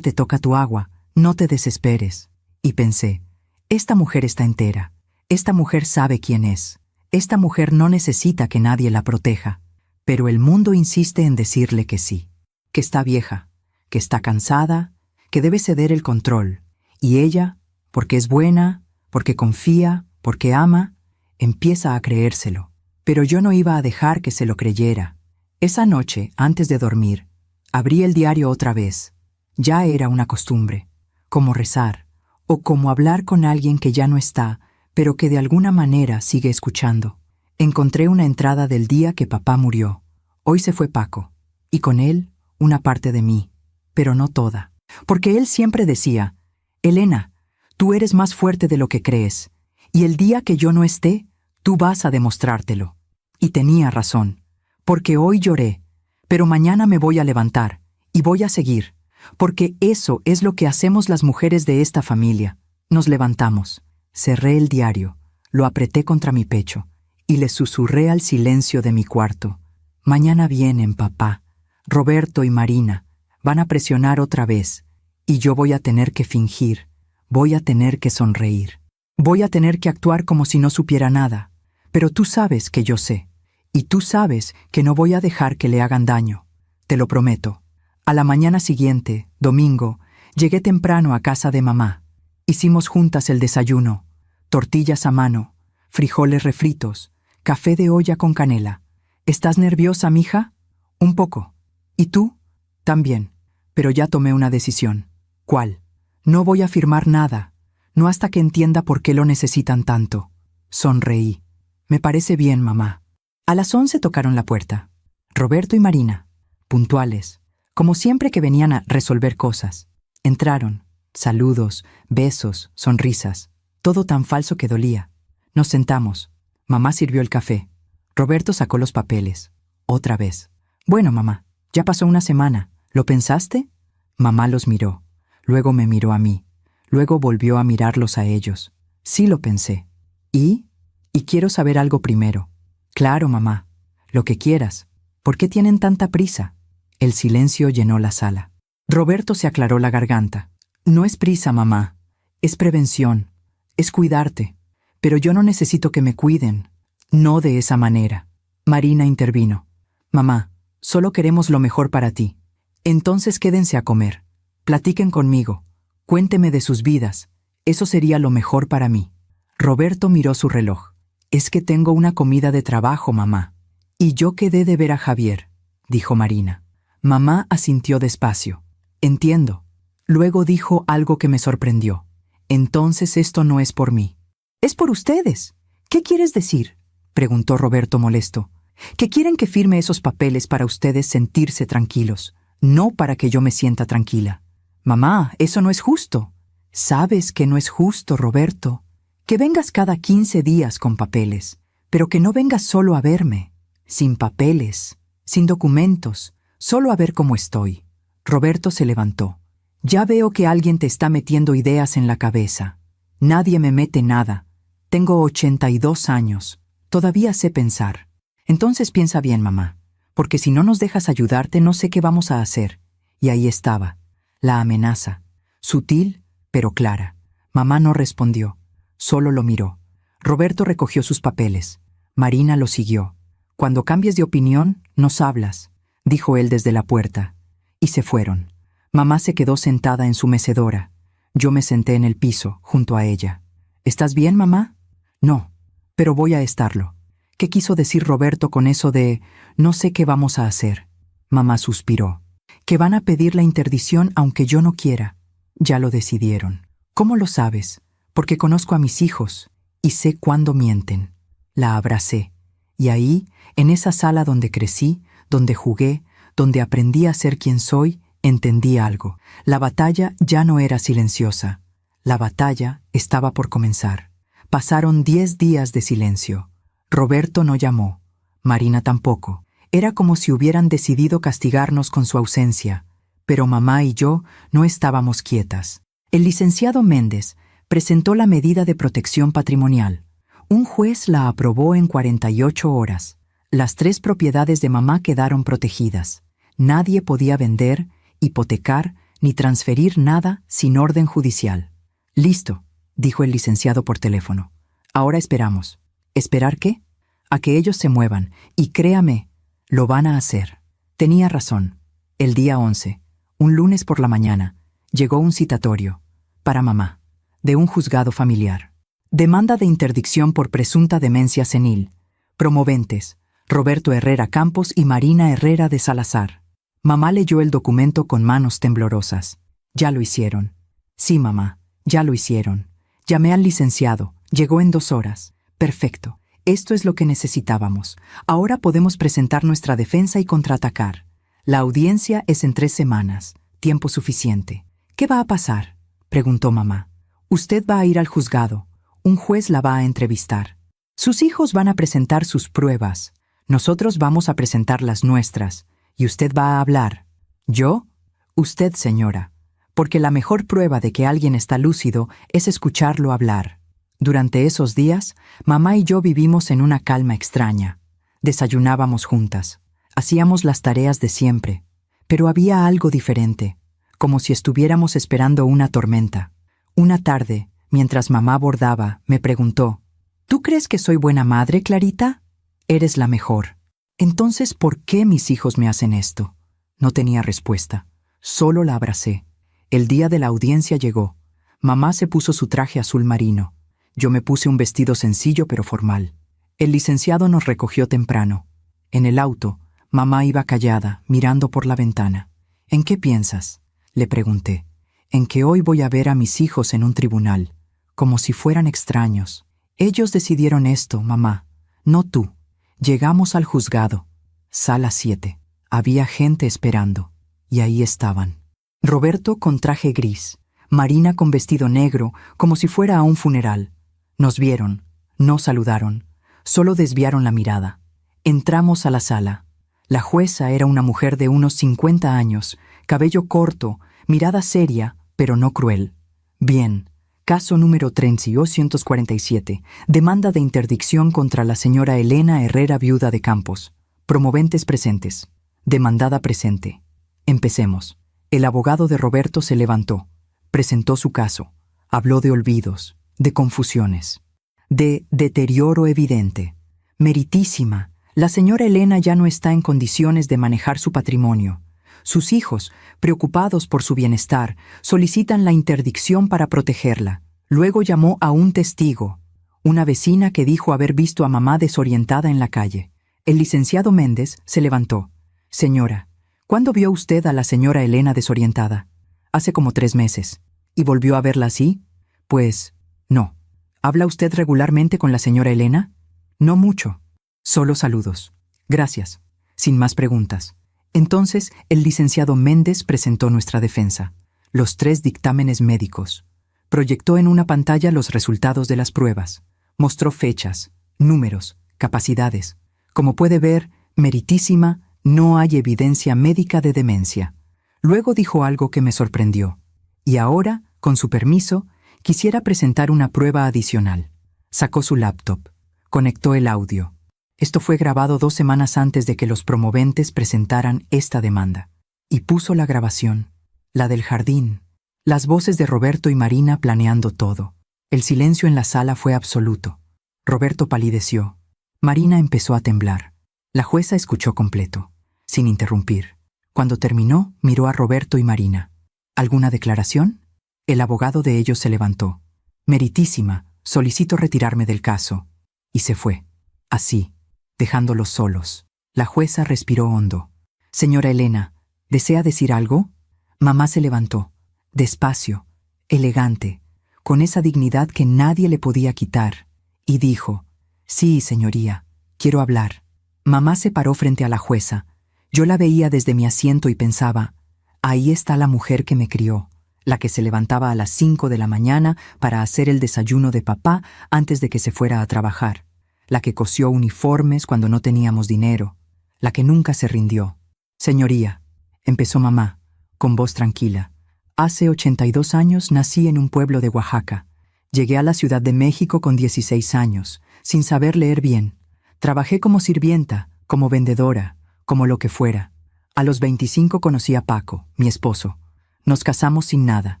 te toca tu agua. No te desesperes. Y pensé, esta mujer está entera. Esta mujer sabe quién es. Esta mujer no necesita que nadie la proteja, pero el mundo insiste en decirle que sí, que está vieja, que está cansada, que debe ceder el control, y ella, porque es buena, porque confía, porque ama, empieza a creérselo. Pero yo no iba a dejar que se lo creyera. Esa noche, antes de dormir, abrí el diario otra vez. Ya era una costumbre, como rezar, o como hablar con alguien que ya no está, pero que de alguna manera sigue escuchando. Encontré una entrada del día que papá murió. Hoy se fue Paco, y con él una parte de mí, pero no toda. Porque él siempre decía, Elena, Tú eres más fuerte de lo que crees, y el día que yo no esté, tú vas a demostrártelo. Y tenía razón, porque hoy lloré, pero mañana me voy a levantar, y voy a seguir, porque eso es lo que hacemos las mujeres de esta familia. Nos levantamos, cerré el diario, lo apreté contra mi pecho, y le susurré al silencio de mi cuarto. Mañana vienen, papá. Roberto y Marina van a presionar otra vez, y yo voy a tener que fingir, voy a tener que sonreír. Voy a tener que actuar como si no supiera nada, pero tú sabes que yo sé, y tú sabes que no voy a dejar que le hagan daño. Te lo prometo. A la mañana siguiente, domingo, llegué temprano a casa de mamá. Hicimos juntas el desayuno, tortillas a mano, frijoles refritos, café de olla con canela. ¿Estás nerviosa, mija? Un poco. ¿Y tú? También. Pero ya tomé una decisión. ¿Cuál? No voy a firmar nada, no hasta que entienda por qué lo necesitan tanto. Sonreí. Me parece bien, mamá. A las 11 tocaron la puerta. Roberto y Marina, puntuales, como siempre que venían a resolver cosas. Entraron. Saludos, besos, sonrisas. Todo tan falso que dolía. Nos sentamos. Mamá sirvió el café. Roberto sacó los papeles. Otra vez. Bueno, mamá, ya pasó una semana. ¿Lo pensaste? Mamá los miró. Luego me miró a mí. Luego volvió a mirarlos a ellos. Sí lo pensé. ¿Y? Y quiero saber algo primero. Claro, mamá. Lo que quieras. ¿Por qué tienen tanta prisa? El silencio llenó la sala. Roberto se aclaró la garganta. No es prisa, mamá. Es prevención. Es cuidarte. Pero yo no necesito que me cuiden. No de esa manera. Marina intervino. Mamá, solo queremos lo mejor para ti. Entonces quédense a comer. Platiquen conmigo. Cuénteme de sus vidas. Eso sería lo mejor para mí. Roberto miró su reloj. Es que tengo una comida de trabajo, mamá. Y yo quedé de ver a Javier, dijo Marina. Mamá asintió despacio. Entiendo. Luego dijo algo que me sorprendió. Entonces esto no es por mí. Es por ustedes. ¿Qué quieres decir? Preguntó Roberto molesto. Que quieren que firme esos papeles para ustedes sentirse tranquilos, no para que yo me sienta tranquila. Mamá, eso no es justo. Sabes que no es justo, Roberto. Que vengas cada 15 días con papeles, pero que no vengas solo a verme, sin papeles, sin documentos, solo a ver cómo estoy. Roberto se levantó. Ya veo que alguien te está metiendo ideas en la cabeza. Nadie me mete nada. Tengo 82 años. Todavía sé pensar. Entonces piensa bien, mamá, porque si no nos dejas ayudarte no sé qué vamos a hacer. Y ahí estaba, la amenaza, sutil pero clara. Mamá no respondió, solo lo miró. Roberto recogió sus papeles. Marina lo siguió. Cuando cambies de opinión, nos hablas, dijo él desde la puerta. Y se fueron. Mamá se quedó sentada en su mecedora. Yo me senté en el piso, junto a ella. ¿Estás bien, mamá? No, pero voy a estarlo. ¿Qué quiso decir Roberto con eso de no sé qué vamos a hacer? Mamá suspiró. Que van a pedir la interdicción aunque yo no quiera. Ya lo decidieron. ¿Cómo lo sabes? Porque conozco a mis hijos y sé cuándo mienten. La abracé. Y ahí, en esa sala donde crecí, donde jugué, donde aprendí a ser quien soy, entendí algo. La batalla ya no era silenciosa. La batalla estaba por comenzar. Pasaron 10 días de silencio. Roberto no llamó. Marina tampoco. Era como si hubieran decidido castigarnos con su ausencia. Pero mamá y yo no estábamos quietas. El licenciado Méndez presentó la medida de protección patrimonial. Un juez la aprobó en 48 horas. Las 3 propiedades de mamá quedaron protegidas. Nadie podía vender, hipotecar ni transferir nada sin orden judicial. Listo, dijo el licenciado por teléfono. Ahora esperamos. ¿Esperar qué? A que ellos se muevan, y créame, lo van a hacer. Tenía razón. El día 11, un lunes por la mañana, llegó un citatorio, para mamá, de un juzgado familiar. Demanda de interdicción por presunta demencia senil. Promoventes, Roberto Herrera Campos y Marina Herrera de Salazar. Mamá leyó el documento con manos temblorosas. Ya lo hicieron. Sí, mamá, ya lo hicieron. Llamé al licenciado. Llegó en 2 horas. Perfecto. Esto es lo que necesitábamos. Ahora podemos presentar nuestra defensa y contraatacar. La audiencia es en 3 semanas. Tiempo suficiente. ¿Qué va a pasar? Preguntó mamá. Usted va a ir al juzgado. Un juez la va a entrevistar. Sus hijos van a presentar sus pruebas. Nosotros vamos a presentar las nuestras. Y usted va a hablar. ¿Yo? Usted, señora. Porque la mejor prueba de que alguien está lúcido es escucharlo hablar. Durante esos días, mamá y yo vivimos en una calma extraña. Desayunábamos juntas. Hacíamos las tareas de siempre. Pero había algo diferente, como si estuviéramos esperando una tormenta. Una tarde, mientras mamá bordaba, me preguntó: ¿Tú crees que soy buena madre, Clarita? Eres la mejor. Entonces, ¿por qué mis hijos me hacen esto? No tenía respuesta. Solo la abracé. El día de la audiencia llegó. Mamá se puso su traje azul marino. Yo me puse un vestido sencillo pero formal. El licenciado nos recogió temprano. En el auto, mamá iba callada, mirando por la ventana. ¿En qué piensas?, le pregunté. En que hoy voy a ver a mis hijos en un tribunal, como si fueran extraños. Ellos decidieron esto, mamá, no tú. Llegamos al juzgado. Sala 7. Había gente esperando, y ahí estaban. Roberto con traje gris, Marina con vestido negro, como si fuera a un funeral. Nos vieron, no saludaron, solo desviaron la mirada. Entramos a la sala. La jueza era una mujer de unos 50 años, cabello corto, mirada seria, pero no cruel. Bien, caso número 3847, demanda de interdicción contra la señora Elena Herrera, viuda de Campos. Promoventes presentes. Demandada presente. Empecemos. El abogado de Roberto se levantó, presentó su caso, habló de olvidos, de confusiones, de deterioro evidente. Meritísima, la señora Elena ya no está en condiciones de manejar su patrimonio. Sus hijos, preocupados por su bienestar, solicitan la interdicción para protegerla. Luego llamó a un testigo, una vecina que dijo haber visto a mamá desorientada en la calle. El licenciado Méndez se levantó. Señora, ¿cuándo vio usted a la señora Elena desorientada? Hace como 3 meses. ¿Y volvió a verla así? Pues, no. ¿Habla usted regularmente con la señora Elena? No mucho. Solo saludos. Gracias. Sin más preguntas. Entonces, el licenciado Méndez presentó nuestra defensa, los 3 dictámenes médicos. Proyectó en una pantalla los resultados de las pruebas. Mostró fechas, números, capacidades. Como puede ver, meritísima, no hay evidencia médica de demencia. Luego dijo algo que me sorprendió. Y ahora, con su permiso, quisiera presentar una prueba adicional. Sacó su laptop. Conectó el audio. Esto fue grabado 2 semanas antes de que los promoventes presentaran esta demanda. Y puso la grabación, la del jardín, las voces de Roberto y Marina planeando todo. El silencio en la sala fue absoluto. Roberto palideció. Marina empezó a temblar. La jueza escuchó completo, sin interrumpir. Cuando terminó, miró a Roberto y Marina. ¿Alguna declaración? El abogado de ellos se levantó. Meritísima, solicito retirarme del caso. Y se fue. Así, dejándolos solos. La jueza respiró hondo. Señora Elena, ¿desea decir algo? Mamá se levantó, despacio, elegante, con esa dignidad que nadie le podía quitar, y dijo: Sí, señoría, quiero hablar. Mamá se paró frente a la jueza. Yo la veía desde mi asiento y pensaba: ahí está la mujer que me crió, la que se levantaba a las 5 de la mañana para hacer el desayuno de papá antes de que se fuera a trabajar, la que cosió uniformes cuando no teníamos dinero, la que nunca se rindió. Señoría, empezó mamá, con voz tranquila, hace 82 años nací en un pueblo de Oaxaca. Llegué a la Ciudad de México con 16 años, sin saber leer bien. Trabajé como sirvienta, como vendedora, como lo que fuera. A los 25 conocí a Paco, mi esposo. Nos casamos sin nada,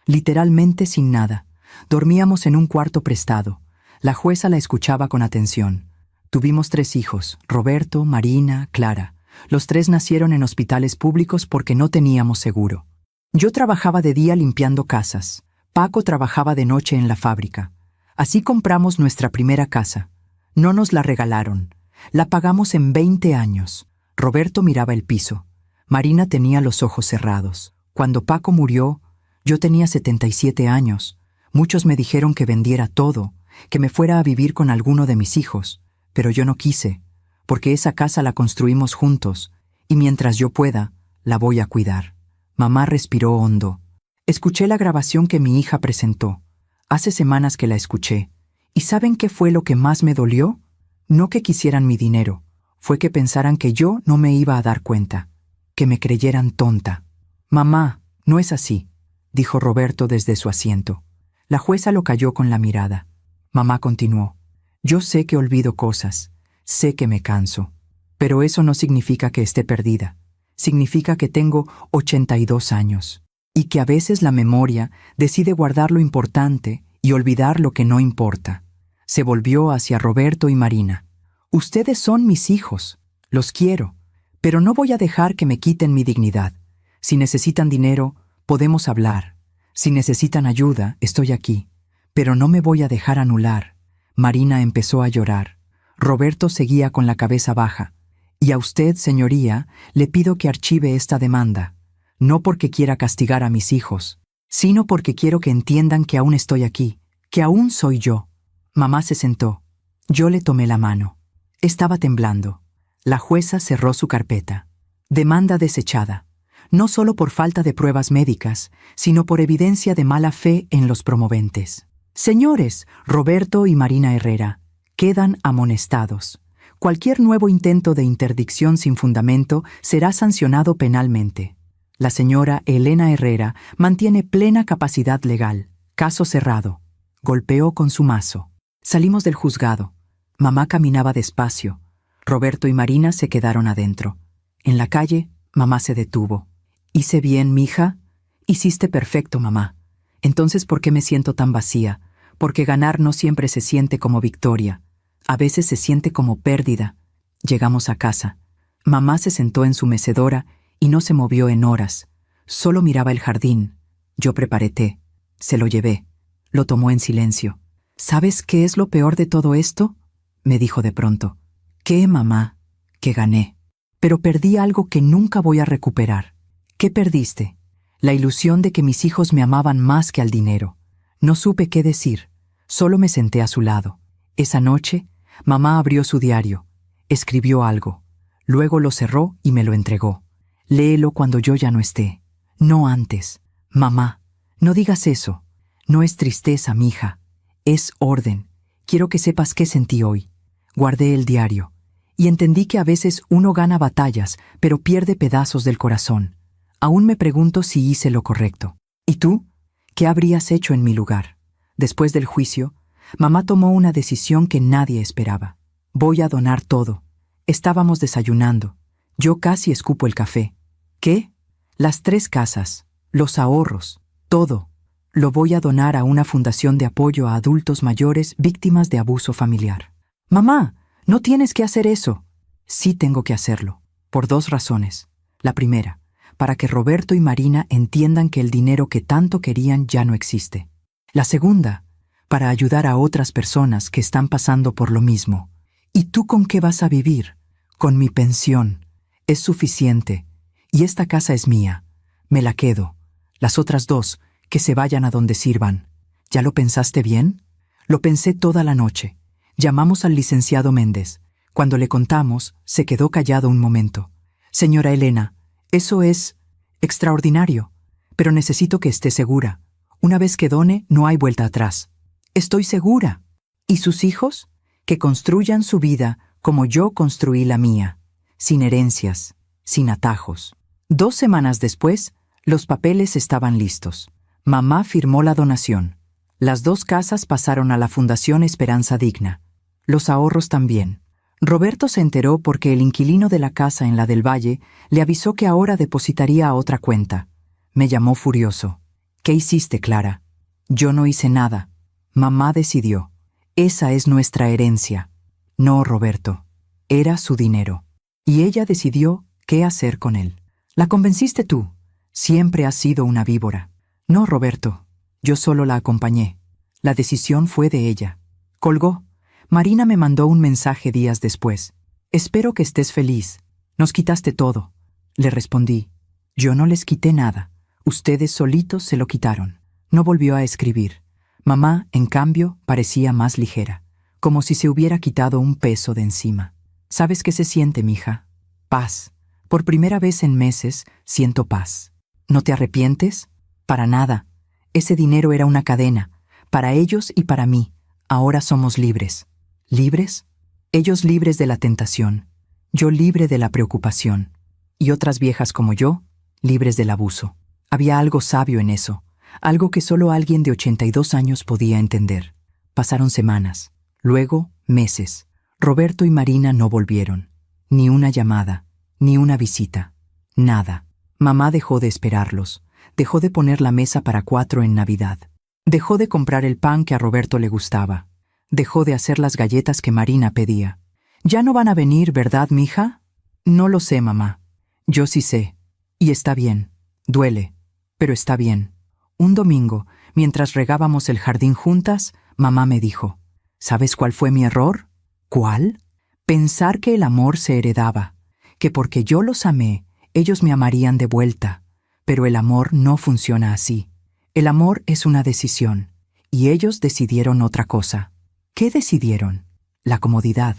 literalmente sin nada. Dormíamos en un cuarto prestado. La jueza la escuchaba con atención. Tuvimos 3 hijos, Roberto, Marina, Clara. Los 3 nacieron en hospitales públicos porque no teníamos seguro. Yo trabajaba de día limpiando casas. Paco trabajaba de noche en la fábrica. Así compramos nuestra primera casa. No nos la regalaron. La pagamos en 20 años. Roberto miraba el piso. Marina tenía los ojos cerrados. Cuando Paco murió, yo tenía 77 años. Muchos me dijeron que vendiera todo, que me fuera a vivir con alguno de mis hijos, pero yo no quise, porque esa casa la construimos juntos, y mientras yo pueda, la voy a cuidar. Mamá respiró hondo. Escuché la grabación que mi hija presentó. Hace semanas que la escuché. ¿Y saben qué fue lo que más me dolió? No que quisieran mi dinero, fue que pensaran que yo no me iba a dar cuenta, que me creyeran tonta. Mamá, no es así, dijo Roberto desde su asiento. La jueza lo calló con la mirada. Mamá continuó. Yo sé que olvido cosas, sé que me canso, pero eso no significa que esté perdida. Significa que tengo 82 años y que a veces la memoria decide guardar lo importante y olvidar lo que no importa. Se volvió hacia Roberto y Marina. Ustedes son mis hijos, los quiero, pero no voy a dejar que me quiten mi dignidad. Si necesitan dinero, podemos hablar. Si necesitan ayuda, estoy aquí, pero no me voy a dejar anular. Marina empezó a llorar. Roberto seguía con la cabeza baja. Y a usted, señoría, le pido que archive esta demanda, no porque quiera castigar a mis hijos, sino porque quiero que entiendan que aún estoy aquí, que aún soy yo. Mamá se sentó. Yo le tomé la mano. Estaba temblando. La jueza cerró su carpeta. Demanda desechada, no solo por falta de pruebas médicas, sino por evidencia de mala fe en los promoventes. Señores, Roberto y Marina Herrera, quedan amonestados. Cualquier nuevo intento de interdicción sin fundamento será sancionado penalmente. La señora Elena Herrera mantiene plena capacidad legal. Caso cerrado. Golpeó con su mazo. Salimos del juzgado. Mamá caminaba despacio. Roberto y Marina se quedaron adentro. En la calle, mamá se detuvo. ¿Hice bien, mija? Hiciste perfecto, mamá. Entonces, ¿por qué me siento tan vacía? Porque ganar no siempre se siente como victoria. A veces se siente como pérdida. Llegamos a casa. Mamá se sentó en su mecedora y no se movió en horas. Solo miraba el jardín. Yo preparé té. Se lo llevé. Lo tomó en silencio. ¿Sabes qué es lo peor de todo esto? Me dijo de pronto. ¿Qué, mamá? Que gané. Pero perdí algo que nunca voy a recuperar. ¿Qué perdiste? La ilusión de que mis hijos me amaban más que al dinero. No supe qué decir. Solo me senté a su lado. Esa noche, mamá abrió su diario. Escribió algo. Luego lo cerró y me lo entregó. Léelo cuando yo ya no esté. No antes. Mamá, no digas eso. No es tristeza, mija. Es orden. Quiero que sepas qué sentí hoy. Guardé el diario. Y entendí que a veces uno gana batallas, pero pierde pedazos del corazón. Aún me pregunto si hice lo correcto. ¿Y tú? ¿Qué habrías hecho en mi lugar? Después del juicio, mamá tomó una decisión que nadie esperaba. Voy a donar todo. Estábamos desayunando. Yo casi escupo el café. ¿Qué? Las 3 casas, los ahorros, todo. Lo voy a donar a una fundación de apoyo a adultos mayores víctimas de abuso familiar. Mamá, no tienes que hacer eso. Sí tengo que hacerlo, por 2 razones. La primera, para que Roberto y Marina entiendan que el dinero que tanto querían ya no existe. La segunda, para ayudar a otras personas que están pasando por lo mismo. ¿Y tú con qué vas a vivir? Con mi pensión. Es suficiente. Y esta casa es mía. Me la quedo. Las otras 2, que se vayan a donde sirvan. ¿Ya lo pensaste bien? Lo pensé toda la noche. Llamamos al licenciado Méndez. Cuando le contamos, se quedó callado un momento. Señora Elena, eso es extraordinario, pero necesito que esté segura. Una vez que done, no hay vuelta atrás. Estoy segura. ¿Y sus hijos? Que construyan su vida como yo construí la mía, sin herencias, sin atajos. 2 semanas después, los papeles estaban listos. Mamá firmó la donación. Las 2 casas pasaron a la Fundación Esperanza Digna. Los ahorros también. Roberto se enteró porque el inquilino de la casa en la del Valle le avisó que ahora depositaría a otra cuenta. Me llamó furioso. ¿Qué hiciste, Clara? Yo no hice nada. Mamá decidió. Esa es nuestra herencia. No, Roberto. Era su dinero. Y ella decidió qué hacer con él. La convenciste tú. Siempre has sido una víbora. No, Roberto. Yo solo la acompañé. La decisión fue de ella. Colgó. Marina me mandó un mensaje días después. Espero que estés feliz. Nos quitaste todo. Le respondí. Yo no les quité nada. Ustedes solitos se lo quitaron. No volvió a escribir. Mamá, en cambio, parecía más ligera, como si se hubiera quitado un peso de encima. ¿Sabes qué se siente, mija? Paz. Por primera vez en meses, siento paz. ¿No te arrepientes? Para nada. Ese dinero era una cadena, Para ellos y para mí, ahora somos libres. ¿Libres? Ellos libres de la tentación, yo libre de la preocupación, y otras viejas como yo, libres del abuso. Había algo sabio en eso, algo que solo alguien de 82 años podía entender. Pasaron semanas, luego meses. Roberto y Marina no volvieron. Ni una llamada, ni una visita. Nada. Mamá dejó de esperarlos, dejó de poner la mesa para 4 en Navidad. Dejó de comprar el pan que a Roberto le gustaba. Dejó de hacer las galletas que Marina pedía. ¿Ya no van a venir, verdad, mija? No lo sé, mamá. Yo sí sé. Y está bien. Duele, pero está bien. Un domingo, mientras regábamos el jardín juntas, mamá me dijo, ¿sabes cuál fue mi error? ¿Cuál? Pensar que el amor se heredaba, que porque yo los amé, ellos me amarían de vuelta. Pero el amor no funciona así. El amor es una decisión, y ellos decidieron otra cosa. ¿Qué decidieron? La comodidad,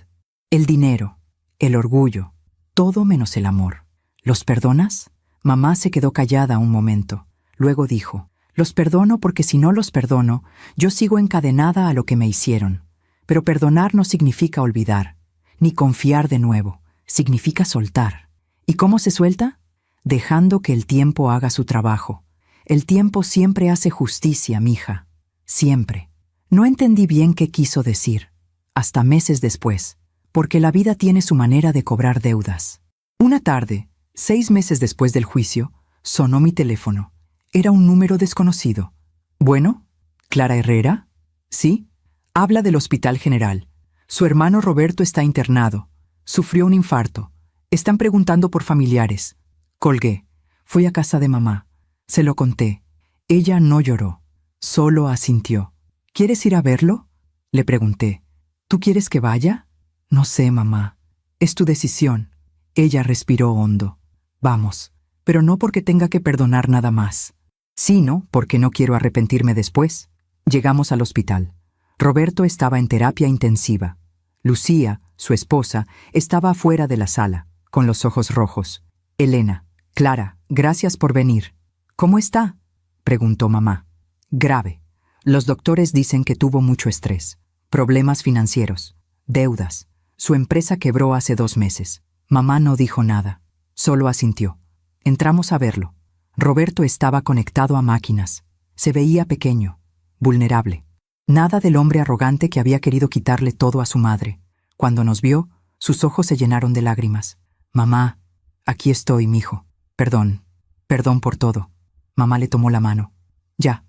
el dinero, el orgullo, todo menos el amor. ¿Los perdonas? Mamá se quedó callada un momento. Luego dijo, los perdono porque si no los perdono, yo sigo encadenada a lo que me hicieron. Pero perdonar no significa olvidar, ni confiar de nuevo, significa soltar. ¿Y cómo se suelta? Dejando que el tiempo haga su trabajo. El tiempo siempre hace justicia, mija. Siempre. No entendí bien qué quiso decir, hasta meses después, porque la vida tiene su manera de cobrar deudas. Una tarde, 6 meses después del juicio, sonó mi teléfono. Era un número desconocido. ¿Bueno? ¿Clara Herrera? ¿Sí? Habla del Hospital General. Su hermano Roberto está internado. Sufrió un infarto. Están preguntando por familiares. Colgué. Fui a casa de mamá. Se lo conté. Ella no lloró. Solo asintió. ¿Quieres ir a verlo? Le pregunté. ¿Tú quieres que vaya? No sé, mamá. Es tu decisión. Ella respiró hondo. Vamos, pero no porque tenga que perdonar nada más, sino porque no quiero arrepentirme después. Llegamos al hospital. Roberto estaba en terapia intensiva. Lucía, su esposa, estaba afuera de la sala, con los ojos rojos. Elena, Clara, gracias por venir. ¿Cómo está? Preguntó mamá. Grave. Los doctores dicen que tuvo mucho estrés, problemas financieros, deudas. Su empresa quebró hace 2 meses. Mamá no dijo nada, solo asintió. Entramos a verlo. Roberto estaba conectado a máquinas. Se veía pequeño, vulnerable. Nada del hombre arrogante que había querido quitarle todo a su madre. Cuando nos vio, sus ojos se llenaron de lágrimas. Mamá, aquí estoy, mijo. Perdón por todo. Mamá le tomó la mano. Ya,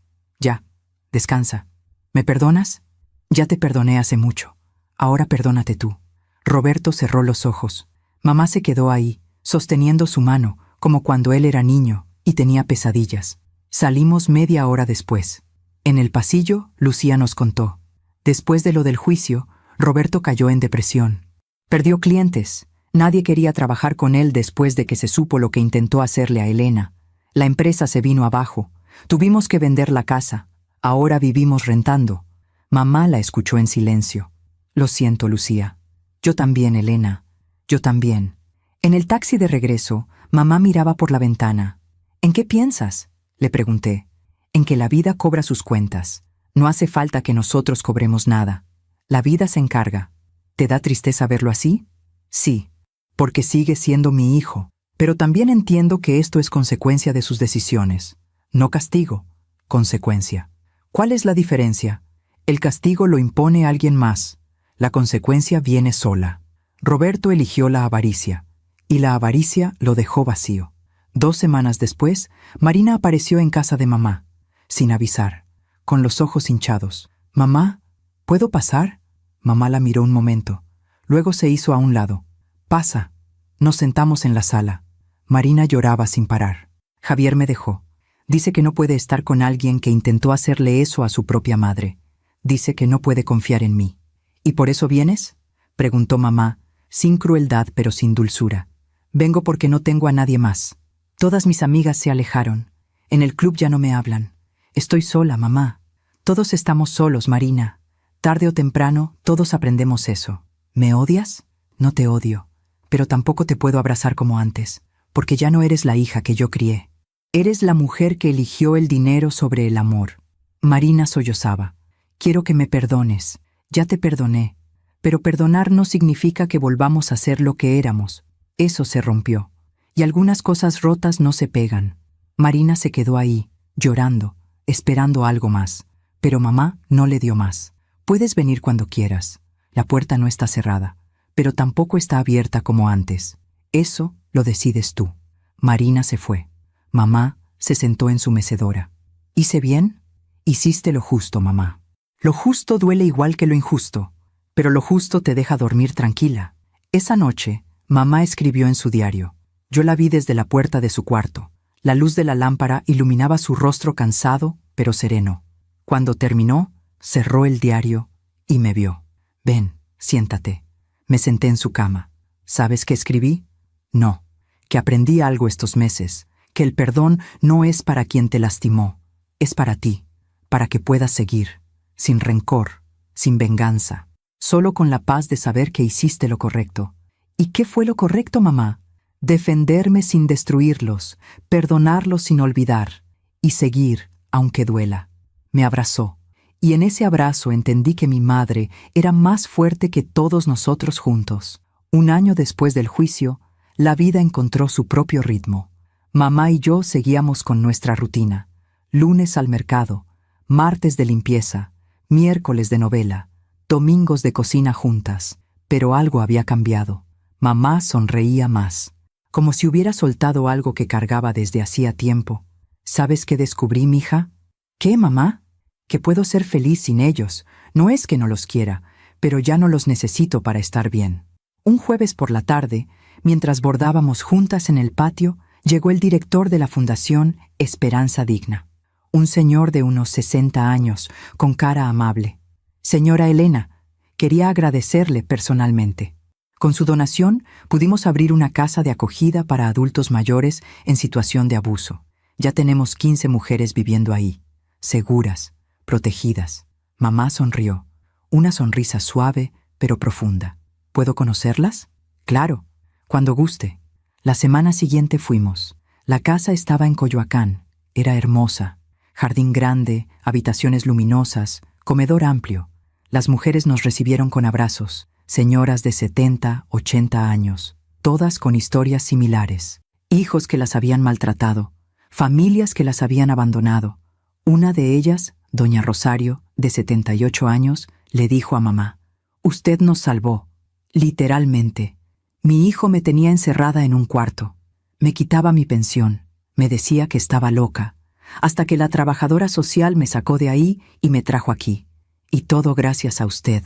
descansa. ¿Me perdonas? Ya te perdoné hace mucho. Ahora perdónate tú. Roberto cerró los ojos. Mamá se quedó ahí, sosteniendo su mano, como cuando él era niño y tenía pesadillas. Salimos media hora después. En el pasillo, Lucía nos contó. Después de lo del juicio, Roberto cayó en depresión. Perdió clientes. Nadie quería trabajar con él después de que se supo lo que intentó hacerle a Elena. La empresa se vino abajo. Tuvimos que vender la casa. Ahora vivimos rentando. Mamá la escuchó en silencio. Lo siento, Lucía. Yo también, Elena. Yo también. En el taxi de regreso, mamá miraba por la ventana. ¿En qué piensas?, le pregunté. En que la vida cobra sus cuentas. No hace falta que nosotros cobremos nada. La vida se encarga. ¿Te da tristeza verlo así? Sí, porque sigue siendo mi hijo. Pero también entiendo que esto es consecuencia de sus decisiones. No castigo, consecuencia. ¿Cuál es la diferencia? El castigo lo impone alguien más. La consecuencia viene sola. Roberto eligió la avaricia, y la avaricia lo dejó vacío. 2 semanas después, Marina apareció en casa de mamá, sin avisar, con los ojos hinchados. «Mamá, ¿puedo pasar?» Mamá la miró un momento. Luego se hizo a un lado. «Pasa». Nos sentamos en la sala. Marina lloraba sin parar. Javier me dejó. Dice que no puede estar con alguien que intentó hacerle eso a su propia madre. Dice que no puede confiar en mí. ¿Y por eso vienes?, preguntó mamá, sin crueldad pero sin dulzura. Vengo porque no tengo a nadie más. Todas mis amigas se alejaron. En el club ya no me hablan. Estoy sola, mamá. Todos estamos solos, Marina. Tarde o temprano, todos aprendemos eso. ¿Me odias? No te odio. Pero tampoco te puedo abrazar como antes, porque ya no eres la hija que yo crié. Eres la mujer que eligió el dinero sobre el amor. Marina sollozaba. Quiero que me perdones. Ya te perdoné. Pero perdonar no significa que volvamos a ser lo que éramos. Eso se rompió. Y algunas cosas rotas no se pegan. Marina se quedó ahí, llorando, esperando algo más. Pero mamá no le dio más. Puedes venir cuando quieras. La puerta no está cerrada, pero tampoco está abierta como antes. Eso lo decides tú. Marina se fue. Mamá se sentó en su mecedora. ¿Hice bien? Hiciste lo justo, mamá. Lo justo duele igual que lo injusto, pero lo justo te deja dormir tranquila. Esa noche, mamá escribió en su diario. Yo la vi desde la puerta de su cuarto. La luz de la lámpara iluminaba su rostro cansado, pero sereno. Cuando terminó, cerró el diario y me vio. Ven, siéntate. Me senté en su cama. ¿Sabes qué escribí? No, que aprendí algo estos meses, que el perdón no es para quien te lastimó, es para ti, para que puedas seguir, sin rencor, sin venganza, solo con la paz de saber que hiciste lo correcto. ¿Y qué fue lo correcto, mamá? Defenderme sin destruirlos, perdonarlos sin olvidar, y seguir, aunque duela. Me abrazó, y en ese abrazo entendí que mi madre era más fuerte que todos nosotros juntos. Un año después del juicio, la vida encontró su propio ritmo. Mamá y yo seguíamos con nuestra rutina. Lunes al mercado, martes de limpieza, miércoles de novela, domingos de cocina juntas. Pero algo había cambiado. Mamá sonreía más, como si hubiera soltado algo que cargaba desde hacía tiempo. ¿Sabes qué descubrí, mija? ¿Qué, mamá? Que puedo ser feliz sin ellos. No es que no los quiera, pero ya no los necesito para estar bien. Un jueves por la tarde, mientras bordábamos juntas en el patio, llegó el director de la Fundación Esperanza Digna. Un señor de unos 60 años, con cara amable. Señora Elena, quería agradecerle personalmente. Con su donación pudimos abrir una casa de acogida para adultos mayores en situación de abuso. Ya tenemos 15 mujeres viviendo ahí, seguras, protegidas. Mamá sonrió, una sonrisa suave pero profunda. ¿Puedo conocerlas? Claro, cuando guste. La semana siguiente fuimos. La casa estaba en Coyoacán. Era hermosa. Jardín grande, habitaciones luminosas, comedor amplio. Las mujeres nos recibieron con abrazos. Señoras de 70, 80 años, todas con historias similares. Hijos que las habían maltratado, familias que las habían abandonado. Una de ellas, doña Rosario, de 78 años, le dijo a mamá: «Usted nos salvó, literalmente. Mi hijo me tenía encerrada en un cuarto. Me quitaba mi pensión, me decía que estaba loca, hasta que la trabajadora social me sacó de ahí y me trajo aquí. Y todo gracias a usted».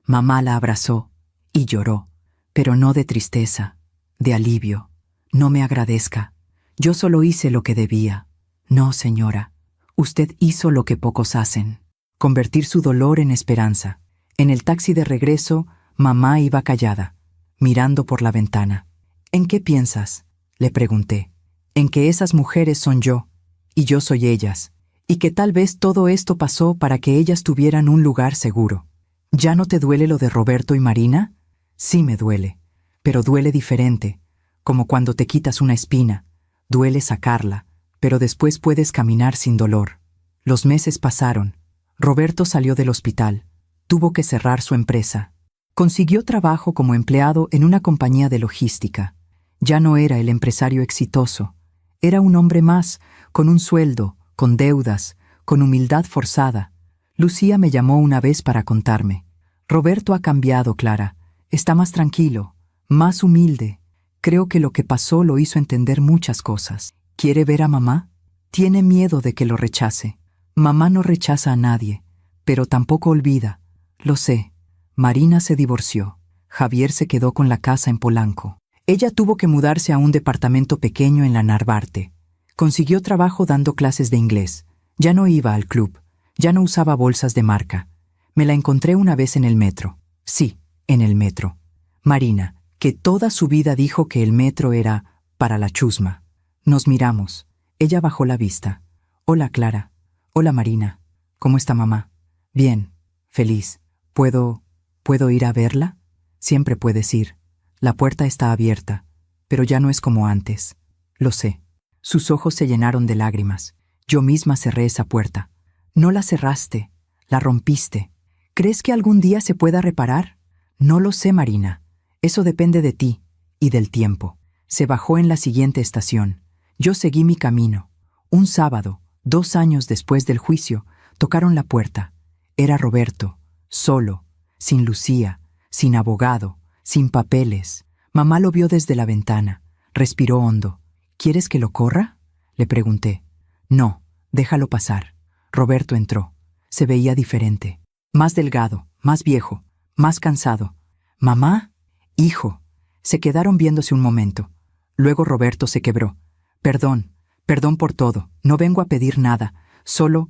Mamá la abrazó y lloró, pero no de tristeza, de alivio. «No me agradezca. Yo solo hice lo que debía». «No, señora. Usted hizo lo que pocos hacen. Convertir su dolor en esperanza». En el taxi de regreso, mamá iba callada, mirando por la ventana. «¿En qué piensas?», le pregunté. «En que esas mujeres son yo, y yo soy ellas, y que tal vez todo esto pasó para que ellas tuvieran un lugar seguro». «¿Ya no te duele lo de Roberto y Marina?». «Sí me duele, pero duele diferente, como cuando te quitas una espina. Duele sacarla, pero después puedes caminar sin dolor». Los meses pasaron. Roberto salió del hospital. Tuvo que cerrar su empresa. Consiguió trabajo como empleado en una compañía de logística. Ya no era el empresario exitoso. Era un hombre más, con un sueldo, con deudas, con humildad forzada. Lucía me llamó una vez para contarme: «Roberto ha cambiado, Clara. Está más tranquilo, más humilde. Creo que lo que pasó lo hizo entender muchas cosas. ¿Quiere ver a mamá? Tiene miedo de que lo rechace. Mamá no rechaza a nadie, pero tampoco olvida. Lo sé. Marina se divorció. Javier se quedó con la casa en Polanco. Ella tuvo que mudarse a un departamento pequeño en la Narvarte. Consiguió trabajo dando clases de inglés. Ya no iba al club. Ya no usaba bolsas de marca. Me la encontré una vez en el metro. Sí, en el metro. Marina, que toda su vida dijo que el metro era para la chusma. Nos miramos. Ella bajó la vista. «Hola, Clara». «Hola, Marina. ¿Cómo está mamá?» «Bien, feliz. ¿Puedo ir a verla?» «Siempre puedes ir. La puerta está abierta, pero ya no es como antes». «Lo sé». Sus ojos se llenaron de lágrimas. Yo misma cerré esa puerta. «No la cerraste. La rompiste. ¿Crees que algún día se pueda reparar? No lo sé, Marina. Eso depende de ti y del tiempo. Se bajó en la siguiente estación. Yo seguí mi camino. Un sábado, 2 años después del juicio, tocaron la puerta. Era Roberto, solo, sin Lucía, sin abogado, sin papeles. Mamá lo vio desde la ventana. Respiró hondo. ¿Quieres que lo corra?, le pregunté. No, déjalo pasar. Roberto entró. Se veía diferente. Más delgado, más viejo, más cansado. «¿Mamá? Hijo». Se quedaron viéndose un momento. Luego Roberto se quebró. «Perdón, perdón por todo. No vengo a pedir nada. Solo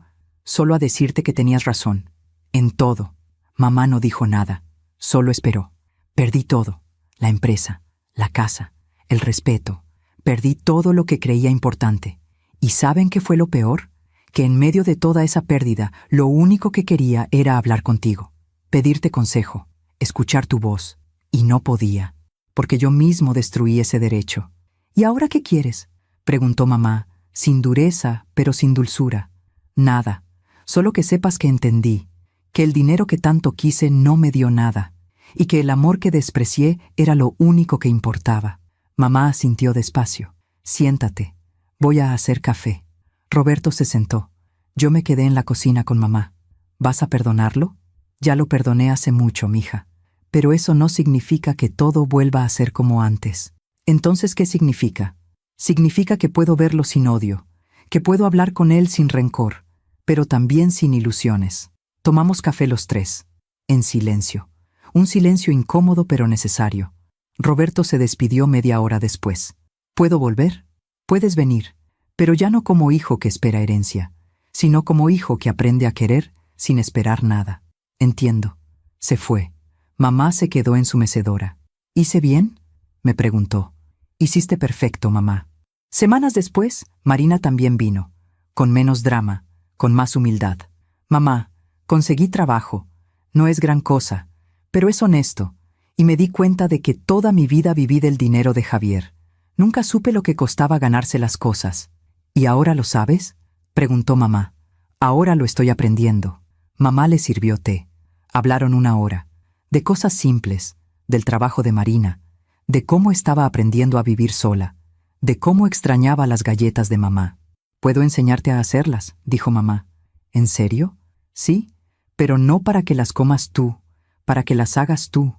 a decirte que tenías razón. En todo». Mamá no dijo nada. Solo esperó. Perdí todo. La empresa, la casa, el respeto. Perdí todo lo que creía importante. ¿Y saben qué fue lo peor? Que en medio de toda esa pérdida, lo único que quería era hablar contigo, pedirte consejo, escuchar tu voz. Y no podía, porque yo mismo destruí ese derecho. ¿Y ahora qué quieres?, preguntó mamá, sin dureza, pero sin dulzura. Nada, solo que sepas que entendí, que el dinero que tanto quise no me dio nada, y que el amor que desprecié era lo único que importaba. Mamá asintió despacio. «Siéntate, voy a hacer café». Roberto se sentó. Yo me quedé en la cocina con mamá. «¿Vas a perdonarlo?». «Ya lo perdoné hace mucho, mija. Pero eso no significa que todo vuelva a ser como antes». «Entonces, ¿qué significa?». «Significa que puedo verlo sin odio, que puedo hablar con él sin rencor, pero también sin ilusiones». Tomamos café los tres, en silencio. Un silencio incómodo pero necesario. Roberto se despidió media hora después. «¿Puedo volver?». «Puedes venir, pero ya no como hijo que espera herencia, sino como hijo que aprende a querer sin esperar nada». «Entiendo». Se fue. Mamá se quedó en su mecedora. «¿Hice bien?», me preguntó. «Hiciste perfecto, mamá». Semanas después, Marina también vino, con menos drama, con más humildad. «Mamá, conseguí trabajo. No es gran cosa, pero es honesto, y me di cuenta de que toda mi vida viví del dinero de Javier. Nunca supe lo que costaba ganarse las cosas». «¿Y ahora lo sabes?», preguntó mamá. «Ahora lo estoy aprendiendo». Mamá le sirvió té. Hablaron 1 hora, de cosas simples, del trabajo de Marina, de cómo estaba aprendiendo a vivir sola, de cómo extrañaba las galletas de mamá. «Puedo enseñarte a hacerlas», dijo mamá. «¿En serio?». «Sí, pero no para que las comas tú, para que las hagas tú,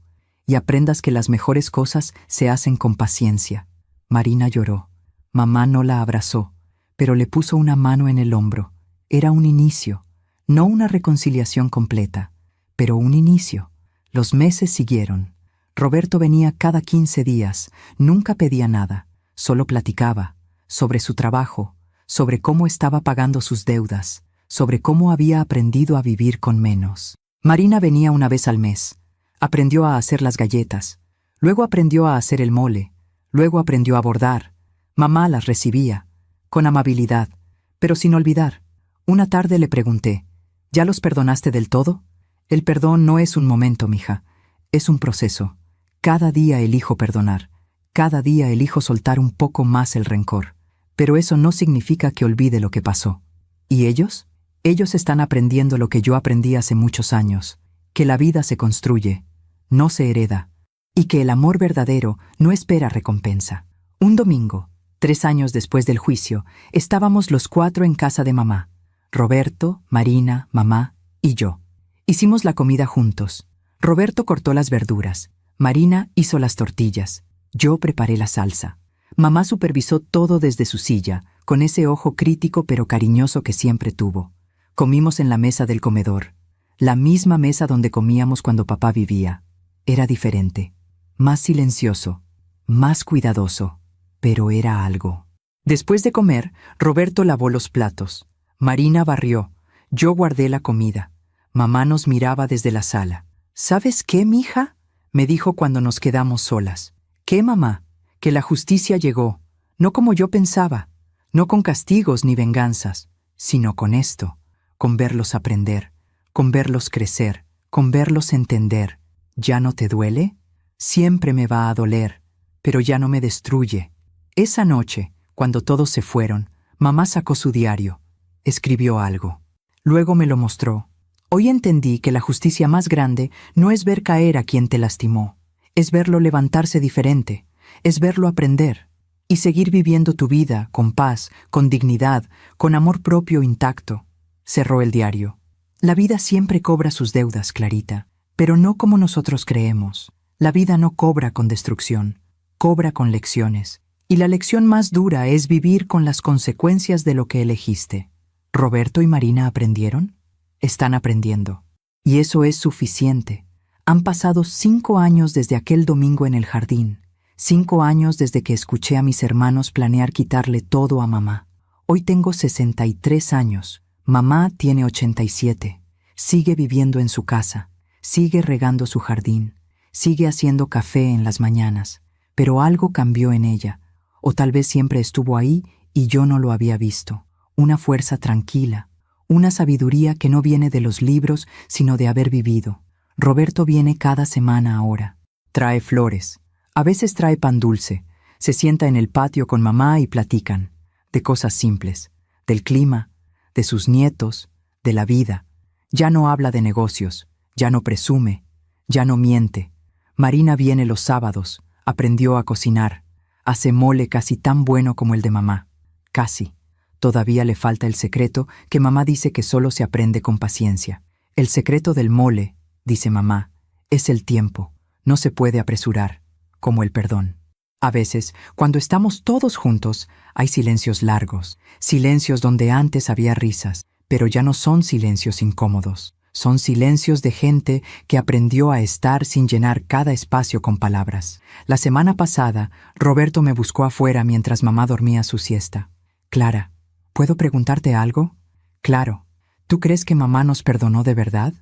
y aprendas que las mejores cosas se hacen con paciencia». Marina lloró. Mamá no la abrazó, pero le puso una mano en el hombro. Era un inicio, no una reconciliación completa, pero un inicio. Los meses siguieron. Roberto venía cada 15 días, nunca pedía nada, solo platicaba, sobre su trabajo, sobre cómo estaba pagando sus deudas, sobre cómo había aprendido a vivir con menos. Marina venía 1 vez al mes. Aprendió a hacer las galletas, luego aprendió a hacer el mole, luego aprendió a bordar. Mamá las recibía, con amabilidad, pero sin olvidar. Una tarde le pregunté, «¿Ya los perdonaste del todo?». «El perdón no es un momento, mija, es un proceso. Cada día elijo perdonar, cada día elijo soltar un poco más el rencor, pero eso no significa que olvide lo que pasó». «¿Y ellos?». «Ellos están aprendiendo lo que yo aprendí hace muchos años, que la vida se construye, no se hereda, y que el amor verdadero no espera recompensa». Un domingo, 3 años después del juicio, estábamos los 4 en casa de mamá, Roberto, Marina, mamá y yo. Hicimos la comida juntos. Roberto cortó las verduras, Marina hizo las tortillas, yo preparé la salsa. Mamá supervisó todo desde su silla, con ese ojo crítico pero cariñoso que siempre tuvo. Comimos en la mesa del comedor, la misma mesa donde comíamos cuando papá vivía. Era diferente, más silencioso, más cuidadoso, pero era algo. Después de comer, Roberto lavó los platos, Marina barrió, yo guardé la comida. Mamá nos miraba desde la sala. «¿Sabes qué, mija?», me dijo cuando nos quedamos solas. «¿Qué, mamá?». «Que la justicia llegó, no como yo pensaba, no con castigos ni venganzas, sino con esto, con verlos aprender, con verlos crecer, con verlos entender. ¿Ya no te duele?». «Siempre me va a doler, pero ya no me destruye». Esa noche, cuando todos se fueron, mamá sacó su diario, escribió algo. Luego me lo mostró. Hoy entendí que la justicia más grande no es ver caer a quien te lastimó, es verlo levantarse diferente, es verlo aprender y seguir viviendo tu vida con paz, con dignidad, con amor propio intacto. Cerró el diario. La vida siempre cobra sus deudas, Clarita, pero no como nosotros creemos. La vida no cobra con destrucción, cobra con lecciones. Y la lección más dura es vivir con las consecuencias de lo que elegiste. ¿Roberto y Marina aprendieron? Están aprendiendo. Y eso es suficiente. Han pasado 5 años desde aquel domingo en el jardín. 5 años desde que escuché a mis hermanos planear quitarle todo a mamá. Hoy tengo 63 años. Mamá tiene 87. Sigue viviendo en su casa. Sigue regando su jardín. Sigue haciendo café en las mañanas. Pero algo cambió en ella. O tal vez siempre estuvo ahí y yo no lo había visto. Una fuerza tranquila. Una sabiduría que no viene de los libros, sino de haber vivido. Roberto viene cada semana ahora. Trae flores. A veces trae pan dulce. Se sienta en el patio con mamá y platican. De cosas simples. Del clima, de sus nietos, de la vida. Ya no habla de negocios. Ya no presume. Ya no miente. Marina viene los sábados. Aprendió a cocinar. Hace mole casi tan bueno como el de mamá. Casi. Todavía le falta el secreto que mamá dice que solo se aprende con paciencia. El secreto del mole, dice mamá, es el tiempo. No se puede apresurar, como el perdón. A veces, cuando estamos todos juntos, hay silencios largos, silencios donde antes había risas, pero ya no son silencios incómodos. Son silencios de gente que aprendió a estar sin llenar cada espacio con palabras. La semana pasada, Roberto me buscó afuera mientras mamá dormía su siesta. Clara, ¿puedo preguntarte algo? Claro. ¿Tú crees que mamá nos perdonó de verdad?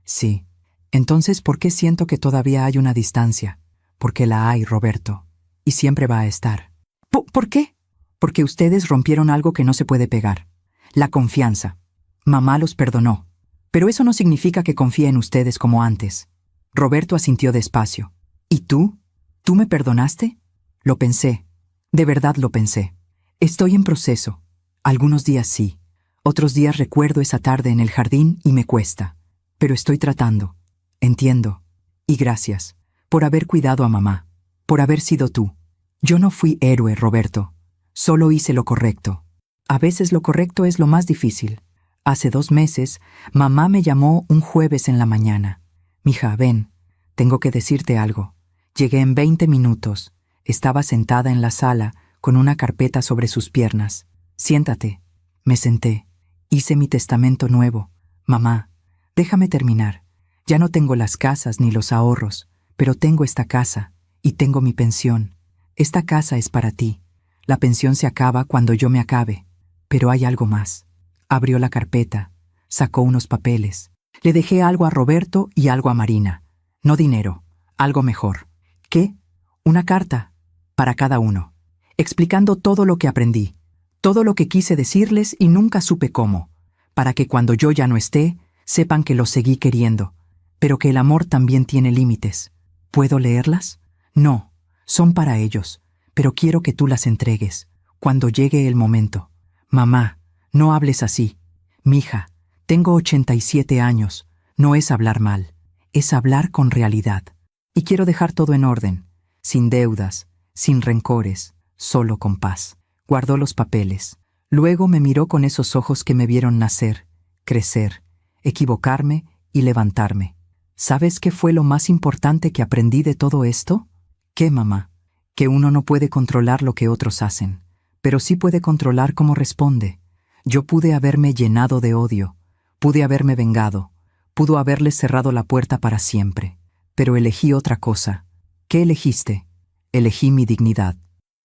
Sí. Entonces, ¿por qué siento que todavía hay una distancia? Porque la hay, Roberto. Y siempre va a estar. ¿Por qué? Porque ustedes rompieron algo que no se puede pegar. La confianza. Mamá los perdonó. Pero eso no significa que confíe en ustedes como antes. Roberto asintió despacio. ¿Y tú? ¿Tú me perdonaste? Lo pensé. De verdad lo pensé. Estoy en proceso. Algunos días sí. Otros días recuerdo esa tarde en el jardín y me cuesta. Pero estoy tratando. Entiendo. Y gracias. Por haber cuidado a mamá. Por haber sido tú. Yo no fui héroe, Roberto. Solo hice lo correcto. A veces lo correcto es lo más difícil. Hace 2 meses, mamá me llamó un jueves en la mañana. Mija, ven, tengo que decirte algo. Llegué en 20 minutos. Estaba sentada en la sala, con una carpeta sobre sus piernas. Siéntate. Me senté. Hice mi testamento nuevo. Mamá, déjame terminar. Ya no tengo las casas ni los ahorros, pero tengo esta casa, y tengo mi pensión. Esta casa es para ti. La pensión se acaba cuando yo me acabe. Pero hay algo más. Abrió la carpeta, sacó unos papeles. Le dejé algo a Roberto y algo a Marina. No dinero, algo mejor. ¿Qué? Una carta, para cada uno, explicando todo lo que aprendí, todo lo que quise decirles y nunca supe cómo, para que cuando yo ya no esté, sepan que los seguí queriendo, pero que el amor también tiene límites. ¿Puedo leerlas? No, son para ellos, pero quiero que tú las entregues, cuando llegue el momento. Mamá, no hables así. Mija, tengo 87 años. No es hablar mal, es hablar con realidad. Y quiero dejar todo en orden, sin deudas, sin rencores, solo con paz. Guardó los papeles. Luego me miró con esos ojos que me vieron nacer, crecer, equivocarme y levantarme. ¿Sabes qué fue lo más importante que aprendí de todo esto? ¿Qué, mamá? Que uno no puede controlar lo que otros hacen, pero sí puede controlar cómo responde. Yo pude haberme llenado de odio, pude haberme vengado, pudo haberles cerrado la puerta para siempre, pero elegí otra cosa. ¿Qué elegiste? Elegí mi dignidad,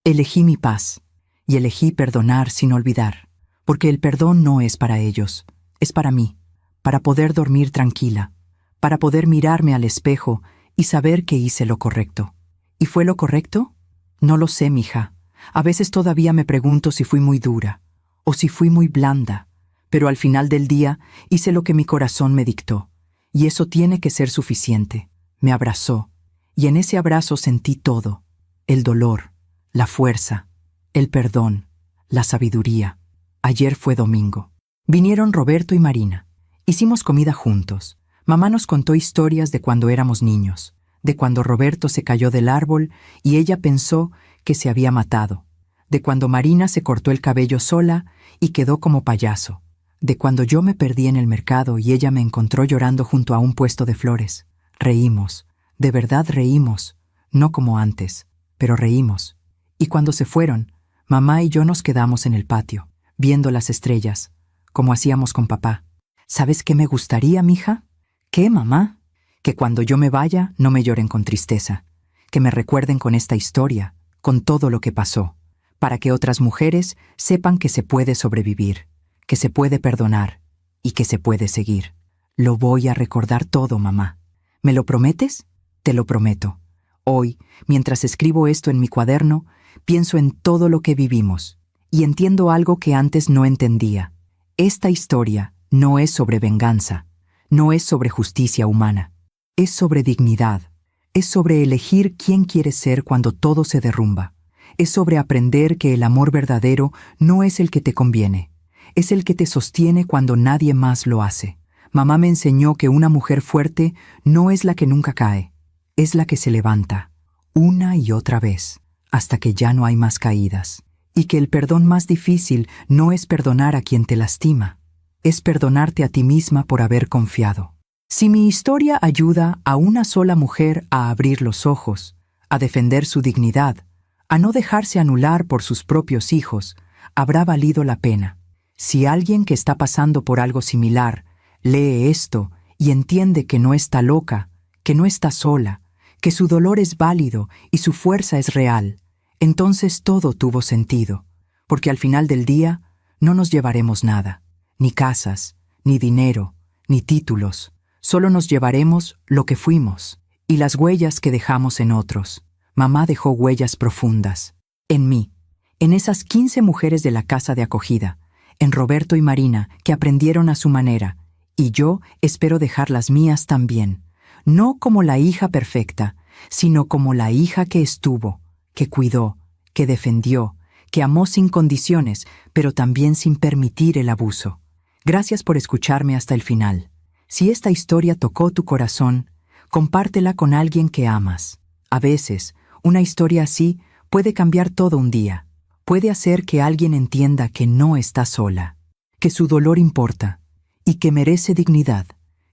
elegí mi paz, y elegí perdonar sin olvidar, porque el perdón no es para ellos, es para mí, para poder dormir tranquila, para poder mirarme al espejo y saber que hice lo correcto. ¿Y fue lo correcto? No lo sé, mija. A veces todavía me pregunto si fui muy dura, o si fui muy blanda, pero al final del día hice lo que mi corazón me dictó, y eso tiene que ser suficiente. Me abrazó, y en ese abrazo sentí todo, el dolor, la fuerza, el perdón, la sabiduría. Ayer fue domingo. Vinieron Roberto y Marina, Hicimos comida juntos. Mamá nos contó historias de cuando éramos niños, de cuando Roberto se cayó del árbol y ella pensó que se había matado, de cuando Marina se cortó el cabello sola y quedó como payaso, de cuando yo me perdí en el mercado y ella me encontró llorando junto a un puesto de flores. Reímos, de verdad reímos, no como antes, pero reímos. Y cuando se fueron, mamá y yo nos quedamos en el patio, viendo las estrellas, como hacíamos con papá. ¿Sabes qué me gustaría, mija? ¿Qué, mamá? Que cuando yo me vaya no me lloren con tristeza, que me recuerden con esta historia, con todo lo que pasó, para que otras mujeres sepan que se puede sobrevivir, que se puede perdonar y que se puede seguir. Lo voy a recordar todo, mamá. ¿Me lo prometes? Te lo prometo. Hoy, mientras escribo esto en mi cuaderno, pienso en todo lo que vivimos y entiendo algo que antes no entendía. Esta historia no es sobre venganza, no es sobre justicia humana, es sobre dignidad, es sobre elegir quién quieres ser cuando todo se derrumba, es sobre aprender que el amor verdadero no es el que te conviene, es el que te sostiene cuando nadie más lo hace. Mamá me enseñó que una mujer fuerte no es la que nunca cae, es la que se levanta, una y otra vez, hasta que ya no hay más caídas, y que el perdón más difícil no es perdonar a quien te lastima, es perdonarte a ti misma por haber confiado. Si mi historia ayuda a una sola mujer a abrir los ojos, a defender su dignidad, a no dejarse anular por sus propios hijos, habrá valido la pena. Si alguien que está pasando por algo similar lee esto y entiende que no está loca, que no está sola, que su dolor es válido y su fuerza es real, entonces todo tuvo sentido, porque al final del día no nos llevaremos nada, ni casas, ni dinero, ni títulos, solo nos llevaremos lo que fuimos y las huellas que dejamos en otros. Mamá dejó huellas profundas, en mí, en esas 15 mujeres de la casa de acogida, en Roberto y Marina, que aprendieron a su manera, y yo espero dejar las mías también, no como la hija perfecta, sino como la hija que estuvo, que cuidó, que defendió, que amó sin condiciones, pero también sin permitir el abuso. Gracias por escucharme hasta el final. Si esta historia tocó tu corazón, compártela con alguien que amas. A veces, una historia así puede cambiar todo un día. Puede hacer que alguien entienda que no está sola, que su dolor importa y que merece dignidad.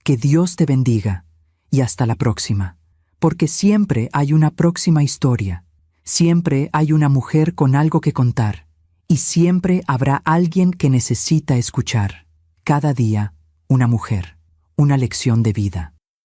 Que Dios te bendiga y hasta la próxima. Porque siempre hay una próxima historia. Siempre hay una mujer con algo que contar. Y siempre habrá alguien que necesita escuchar. Cada día, una mujer. Una lección de vida.